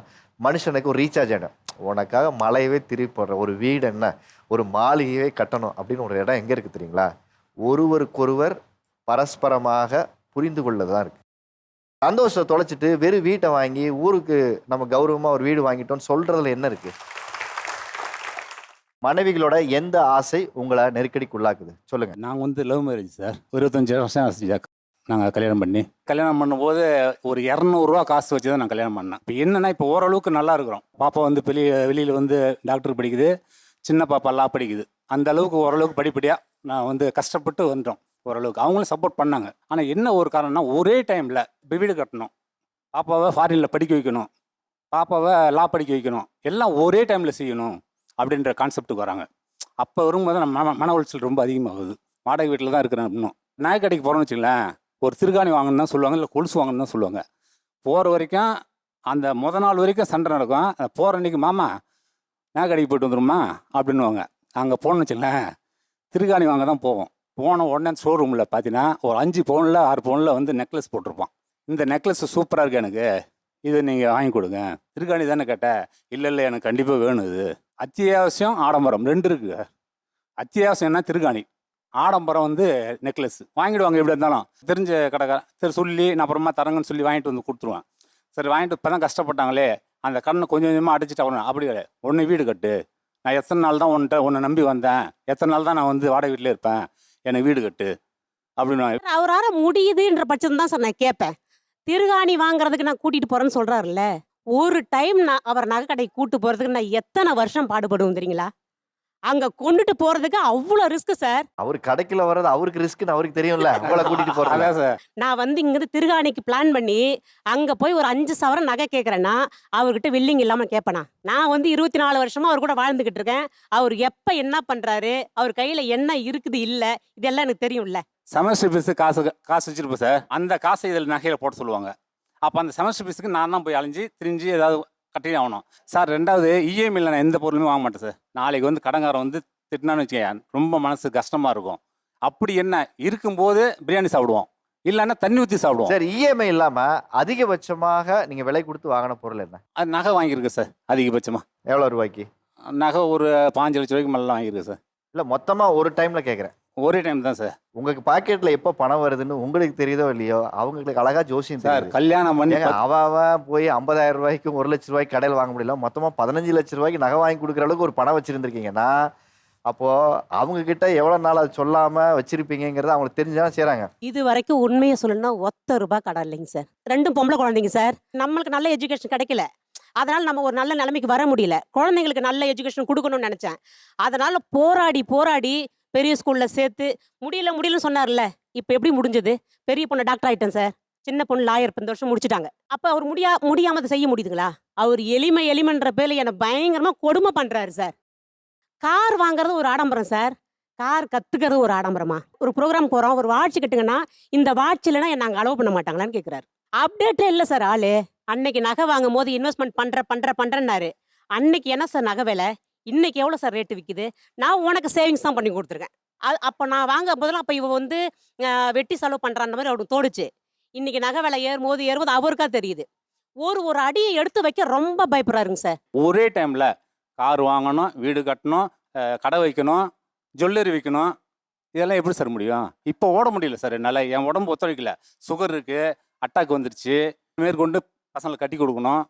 [SPEAKER 1] மனுஷனுக்கு ஒரு ரீசார்ஜ் ஆகிடும். உனக்காக மலையவே திருப்பி போடுற ஒரு வீடு என்ன, ஒரு மாளிகையே கட்டணும் அப்படின்னு ஒரு இடம் எங்கே இருக்குது தெரியுங்களா? ஒருவருக்கொருவர் பரஸ்பரமாக புரிந்து கொள்ளது தான் இருக்குது. சந்தோஷத்தை தொலைச்சிட்டு வெறும் வீட்டை வாங்கி ஊருக்கு நம்ம கௌரவமாக ஒரு வீடு வாங்கிட்டோம்னு சொல்கிறதுல என்ன இருக்குது? மனைவிகளோட எந்த ஆசை உங்களை நெருக்கடிக்குள்ளாக்குது சொல்லுங்கள்.
[SPEAKER 16] நாங்கள் வந்து லவ் மேரேஜ் சார். 25 வருஷம் ஆச்சு நாங்கள் கல்யாணம் பண்ணும்போது ஒரு 200 ரூபா காசு வச்சு தான் நான் கல்யாணம் பண்ணேன். இப்போ என்னென்னா இப்போ ஓரளவுக்கு நல்லா இருக்கிறோம். பாப்பா வந்து வெளியில் வந்து டாக்டர் படிக்குது, சின்ன பாப்பா லா படிக்குது. அந்த அளவுக்கு ஓரளவுக்கு படிப்படியாக நான் வந்து கஷ்டப்பட்டு வந்துட்டோம். ஓரளவுக்கு அவங்களும் சப்போர்ட் பண்ணாங்க. ஆனால் என்ன ஒரு காரணம்னா ஒரே டைமில் இப்போ வீடு கட்டணும், பாப்பாவை ஃபாரினில் படிக்க வைக்கணும், பாப்பாவை லா படிக்க வைக்கணும், எல்லாம் ஒரே டைமில் செய்யணும் அப்படின்ற கான்செப்டுக்கு வராங்க. அப்போ வரும்போது நம்ம மன உளைச்சல் ரொம்ப அதிகமாகுது. வாடகை வீட்டில் தான் இருக்கிறேன். இன்னும் நாய்க்கடைக்கு போகிறோன்னு வச்சுங்களேன், ஒரு திருகாணி வாங்கணும்னு தான் சொல்லுவாங்க, இல்லை கொலுசு வாங்கணும்னு தான் சொல்லுவாங்க. போகிற வரைக்கும் அந்த நாள் வரைக்கும் சண்டை நடக்கும். போகிற அன்றைக்கி மாமா நாய்க்கடைக்கு போய்ட்டு வந்துடுமா அப்படின்னுவாங்க. அங்கே போகணுன்னு வச்சுங்களேன், திருகாணி வாங்க தான் போவோம். போன உடனே ஷோரூமில் பார்த்தீங்கன்னா ஒரு 5 பவுனில் 6 பவுனில் வந்து நெக்லஸ் போட்டிருப்பான். இந்த நெக்லஸ் சூப்பராக இருக்குது, எனக்கு இது நீங்கள் வாங்கி கொடுங்க. திருகாணி தானே கேட்டேன். இல்லை எனக்கு கண்டிப்பாக வேணும். இது அத்தியாவசியம் ஆடம்பரம் 2 இருக்குது. அத்தியாவசியம்னா திருகாணி, ஆடம்பரம் வந்து நெக்லஸ் வாங்கிடுவாங்க. எப்படி இருந்தாலும் தெரிஞ்ச கடைக்காரன் சரி சொல்லி நான் அப்புறமா தரங்கன்னு சொல்லி வாங்கிட்டு வந்து கொடுத்துருவேன். சரி வாங்கிட்டு இப்போ தான் கஷ்டப்பட்டாங்களே அந்த கடனை கொஞ்சம் கொஞ்சமாக அடிச்சுட்டு வரணும். அப்படி கிடையாது. ஒன்று வீடு கட்டு, நான் எத்தனை நாள் தான் உன்னை நம்பி வந்தேன், எத்தனை நாள் தான் நான் வந்து வாடகை வீட்டிலே இருப்பேன், எனக்கு வீடு கட்டு அப்படின்னு.
[SPEAKER 17] அவரால் முடியுதுன்ற பட்சம் தான் சார் நான் கேட்பேன். திருகாணி வாங்குறதுக்கு நான் கூட்டிகிட்டு போகிறேன்னு சொல்கிறாருல்ல, ஒரு டைம் நான் அவர் நகை கடைக்கு கூட்டு போகிறதுக்கு நான் எத்தனை வருஷம் பாடுபடுவோம் தெரியுங்களா? அங்க கொண்டுட்டு போறதுக்கு அவ்வளோ ரிஸ்க் சார்.
[SPEAKER 1] அவர் கடைக்குள்ள வர்றது அவருக்கு ரிஸ்க்னு அவருக்கு தெரியும்ல, அவங்கள கூட்டிட்டு போறதா சார்.
[SPEAKER 17] நான் வந்து இங்கிருந்து திருகாணிக்கு பிளான் பண்ணி அங்க போய் ஒரு 5 சவரன் நகை கேட்கறேன்னா அவர்கிட்ட வில்லிங் இல்லாம கேட்பேனா? நான் வந்து 24 வருஷமா அவர் கூட வாழ்ந்துகிட்டு இருக்கேன். அவர் எப்ப என்ன பண்றாரு, அவர் கையில என்ன இருக்குது இல்ல, இதெல்லாம் எனக்கு தெரியும்ல.
[SPEAKER 16] செமஸ்டர் ஃபீஸு காசு வச்சிருப்போம் சார். அந்த காசை இதில் நகையில் போட சொல்லுவாங்க. அப்போ அந்த செமஸ்டர் ஃபீஸுக்கு நான் தான் போய் அலைஞ்சு திரிஞ்சு ஏதாவது கட்டி ஆகணும் சார். 2வது இஎம்ஐயில் நான் எந்த பொருளுமே வாங்க மாட்டேன் சார். நாளைக்கு வந்து கடங்காரன் வந்து திட்டினான்னு வச்சுக்கேன், ரொம்ப மனசு கஷ்டமாக இருக்கும். அப்படி என்ன இருக்கும்போது பிரியாணி சாப்பிடுவோம், இல்லைன்னா தண்ணி ஊற்றி சாப்பிடுவோம்.
[SPEAKER 1] சார் இஎம்ஐ இல்லாமல் அதிகபட்சமாக நீங்கள் விலை கொடுத்து வாங்கின பொருள் என்ன?
[SPEAKER 16] அது நகை வாங்கியிருக்கேன் சார். அதிகபட்சமாக
[SPEAKER 1] எவ்வளோ ரூபாய்க்கு?
[SPEAKER 16] நகை ஒரு 5 லட்ச ரூபாய்க்கு மேலே வாங்கியிருக்கேன் சார்.
[SPEAKER 1] இல்லை மொத்தமாக ஒரு டைமில் கேட்குறேன்.
[SPEAKER 16] ஒரே டைம் தான் சார்.
[SPEAKER 1] உங்களுக்கு பாக்கெட்டில் எப்போ பணம் வருதுன்னு உங்களுக்கு தெரியுதோ இல்லையோ, அவங்களுக்கு அழகாக ஜோசியம்
[SPEAKER 16] சார். கல்யாணம் பண்ணி
[SPEAKER 1] அவன் போய் 50,000 ரூபாய்க்கும் 1 லட்ச ரூபாய்க்கு கடையில் வாங்க முடியல, மொத்தமாக 15 லட்ச ரூபாய்க்கு நகை வாங்கி கொடுக்குற அளவுக்கு ஒரு பணம் வச்சுருந்துருக்கீங்கன்னா அப்போது அவங்கக்கிட்ட எவ்வளோ நாள் அது சொல்லாமல் வச்சுருப்பீங்கிறது அவங்களுக்கு தெரிஞ்சாலும் செய்கிறாங்க.
[SPEAKER 17] இது வரைக்கும் உண்மையை சொல்லணும்னா ₹1 கடன் இல்லைங்க சார். 2 பொம்பளை குழந்தைங்க சார். நம்மளுக்கு நல்ல எஜுகேஷன் கிடைக்கல, அதனால் நம்ம ஒரு நல்ல நிலைமைக்கு வர முடியல. குழந்தைங்களுக்கு நல்ல எஜுகேஷன் கொடுக்கணும்னு நினச்சேன். அதனால் போராடி பெரிய ஸ்கூலில் சேர்த்து முடியலன்னு சொன்னார்ல. இப்போ எப்படி முடிஞ்சது? பெரிய பொண்ணு டாக்டர் ஆகிட்டேன் சார், சின்ன பொண்ணு லாயர் இந்த வருஷம் முடிச்சுட்டாங்க. அப்போ அவர் முடியாமல் அதை செய்ய முடியுதுங்களா? அவர் எளிமைன்ற பேரில் என்னை பயங்கரமாக கொடுமை பண்ணுறாரு சார். கார் வாங்குறது ஒரு ஆடம்பரம் சார், கார் கற்றுக்கிறது ஒரு ஆடம்பரமா? ஒரு ப்ரோக்ராம் போகிறோம், ஒரு வாட்ச் கட்டுங்கன்னா இந்த வாட்ச் இல்லைன்னா நாங்கள் அலோவ் பண்ண மாட்டாங்களான்னு கேட்குறாரு. அப்டேட்டே இல்லை சார் ஆளு. அன்னைக்கு நகை வாங்கும் போது இன்வெஸ்ட்மெண்ட் பண்ணுறேன்னாரு. அன்னைக்கு என்ன சார் நகை விலை, இன்னைக்கு எவ்வளோ சார் ரேட்டு விற்கிது? நான் உனக்கு சேவிங்ஸ் தான் பண்ணி கொடுத்துருக்கேன். அப்போ நான் வாங்க போதெல்லாம் அப்போ இவ வந்து வெட்டி செலவு பண்ணுறான்ற மாதிரி அவனுக்கு தோணுச்சு. இன்னைக்கு நகை விலை ஏறும்போது அவருக்கா தெரியுது. ஒரு அடியை எடுத்து வைக்க ரொம்ப பயப்படுறாருங்க சார்.
[SPEAKER 16] ஒரே டைமில் கார் வாங்கணும், வீடு கட்டணும், கடை வைக்கணும், ஜுவல்லரி விற்கணும், இதெல்லாம் எப்படி சார் முடியும்? இப்போ ஓட முடியல சார் என்னால். என் உடம்பு ஒத்துழைக்கல. சுகர் இருக்குது, அட்டாக் வந்துருச்சு, மேற்கொண்டு பசங்களுக்கு கட்டி கொடுக்கணும்,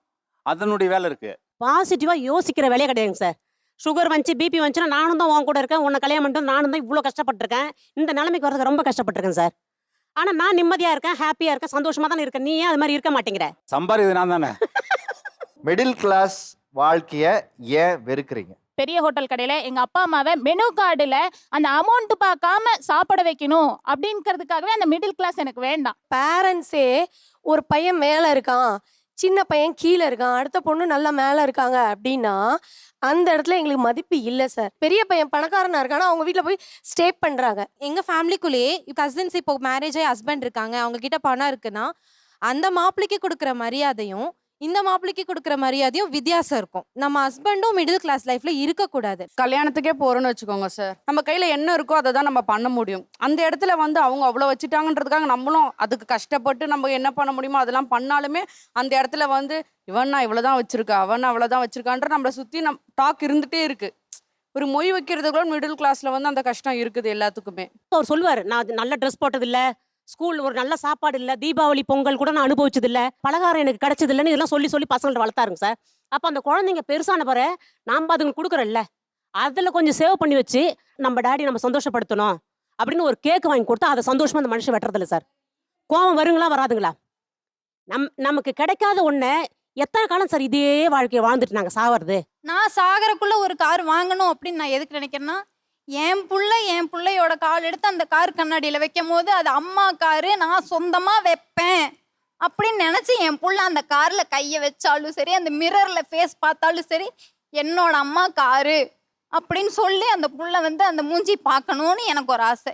[SPEAKER 16] அதனுடைய வேலை இருக்குது.
[SPEAKER 17] பாசிட்டிவாக யோசிக்கிற வேலையே கிடையாதுங்க சார். சுகர் வந்துச்சு, பிபி வந்துச்சுன்னா நானும் தான் உன் கூட இருக்கேன், உன்னை கல்யாணம் பண்ணிட்டு நானும் தான் இவ்வளோ கஷ்டப்பட்டிருக்கேன், இந்த நிலைமைக்கு வரதுக்கு ரொம்ப கஷ்டப்பட்டிருக்கேன் சார். ஆனால் நான் நிம்மதியாக இருக்கேன், ஹாப்பியாக இருக்கேன், சந்தோஷமாக தானே இருக்கேன். நீ ஏன் அது மாதிரி இருக்க மாட்டேங்கிற?
[SPEAKER 16] சம்பாதிக்கிறது நான் தானே.
[SPEAKER 1] மிடில் கிளாஸ் வாழ்க்கையை ஏன் வெறுக்கிறீங்க?
[SPEAKER 3] பெரிய ஹோட்டல் கடையில எங்க அப்பா அம்மாவை மெனு கார்டுல அந்த அமௌண்ட் பார்க்காம சாப்பிட வைக்கணும் அப்படிங்கிறதுக்காகவே அந்த மிடில் கிளாஸ் எனக்கு வேண்டாம்.
[SPEAKER 9] பேரண்ட்ஸே ஒரு பையன் மேலே இருக்கான், சின்ன பையன் கீழே இருக்கான், அடுத்த பொண்ணு நல்லா மேலே இருக்காங்க அப்படின்னா அந்த இடத்துல எங்களுக்கு மதிப்பு இல்லை சார். பெரிய பையன் பணக்காரனா இருக்கானா அவங்க வீட்டில் போய் ஸ்டே பண்ணுறாங்க.
[SPEAKER 5] எங்கள் ஃபேமிலிக்குள்ளேயே கசின்ஸ் இப்போ மேரேஜ் ஆகி ஹஸ்பண்ட் இருக்காங்க, அவங்க கிட்ட பணம் இருக்குன்னா அந்த மாப்பிள்ளைக்கு கொடுக்குற மரியாதையும் இந்த மாப்பிள்ளைக்கு கொடுக்குற மரியாதையும் வித்தியாசம் இருக்கும். நம்ம ஹஸ்பண்டும் மிடில் கிளாஸ் லைஃப்ல இருக்கக்கூடாது.
[SPEAKER 18] கல்யாணத்துக்கே போறோம்னு வச்சுக்கோங்க சார், நம்ம கையில என்ன இருக்கோ அதை தான் நம்ம பண்ண முடியும். அந்த இடத்துல வந்து அவங்க அவ்வளோ வச்சுட்டாங்கன்றதுக்காக நம்மளும் அதுக்கு கஷ்டப்பட்டு நம்ம என்ன பண்ண முடியுமோ அதெல்லாம் பண்ணாலுமே அந்த இடத்துல வந்து இவன்னா இவ்வளோதான் வச்சிருக்கா, அவன் அவ்வளோதான் வச்சிருக்கான்ற நம்மளை சுற்றி டாக் இருந்துட்டே இருக்கு. ஒரு மொய் வைக்கிறதுக்குள்ள மிடில் கிளாஸ்ல வந்து அந்த கஷ்டம் இருக்குது எல்லாத்துக்குமே.
[SPEAKER 17] அவர் சொல்லுவார், நான் நல்ல ட்ரெஸ் போட்டது இல்லை, ஸ்கூல் ஒரு நல்ல சாப்பாடு இல்லை, தீபாவளி பொங்கல் கூட நான் அனுபவிச்சது இல்லை, பலகாரம் எனக்கு கிடைச்சது இல்லைன்னு இதெல்லாம் சொல்லி பசங்கள்ட்ட வளர்த்தாருங்க சார். அப்போ அந்த குழந்தைங்க பெருசான பிற நாம் அதுங்க கொடுக்குறோம்ல, அதில் கொஞ்சம் சேவ் பண்ணி வச்சு நம்ம டாடி நம்ம சந்தோஷப்படுத்தணும் அப்படின்னு ஒரு கேக் வாங்கி கொடுத்தா அதை சந்தோஷமாக அந்த மனுஷன் வெட்டுறதில்ல சார். கோவம் வருங்களா வராதுங்களா? நமக்கு கிடைக்காத ஒன்றை எத்தனை காலம் சார் இதே வாழ்க்கையை வாழ்ந்துட்டு நாங்கள் சாவறது?
[SPEAKER 15] நான் சாகரக்குள்ள ஒரு கார் வாங்கணும் அப்படின்னு நான் எதுக்கு நினைக்கிறேன்னா, என் பிள்ளையோட கால் எடுத்து அந்த கார் கண்ணாடியில் வைக்கும் போது அது அம்மா காரு, நான் சொந்தமாக வைப்பேன் அப்படின்னு நினச்சி என் புள்ள அந்த காரில் கையை வச்சாலும் சரி, அந்த மிரரில் ஃபேஸ் பார்த்தாலும் சரி, என்னோட அம்மா காரு அப்படின்னு சொல்லி அந்த புள்ள வந்து அந்த மூஞ்சி பார்க்கணும்னு எனக்கு ஒரு ஆசை.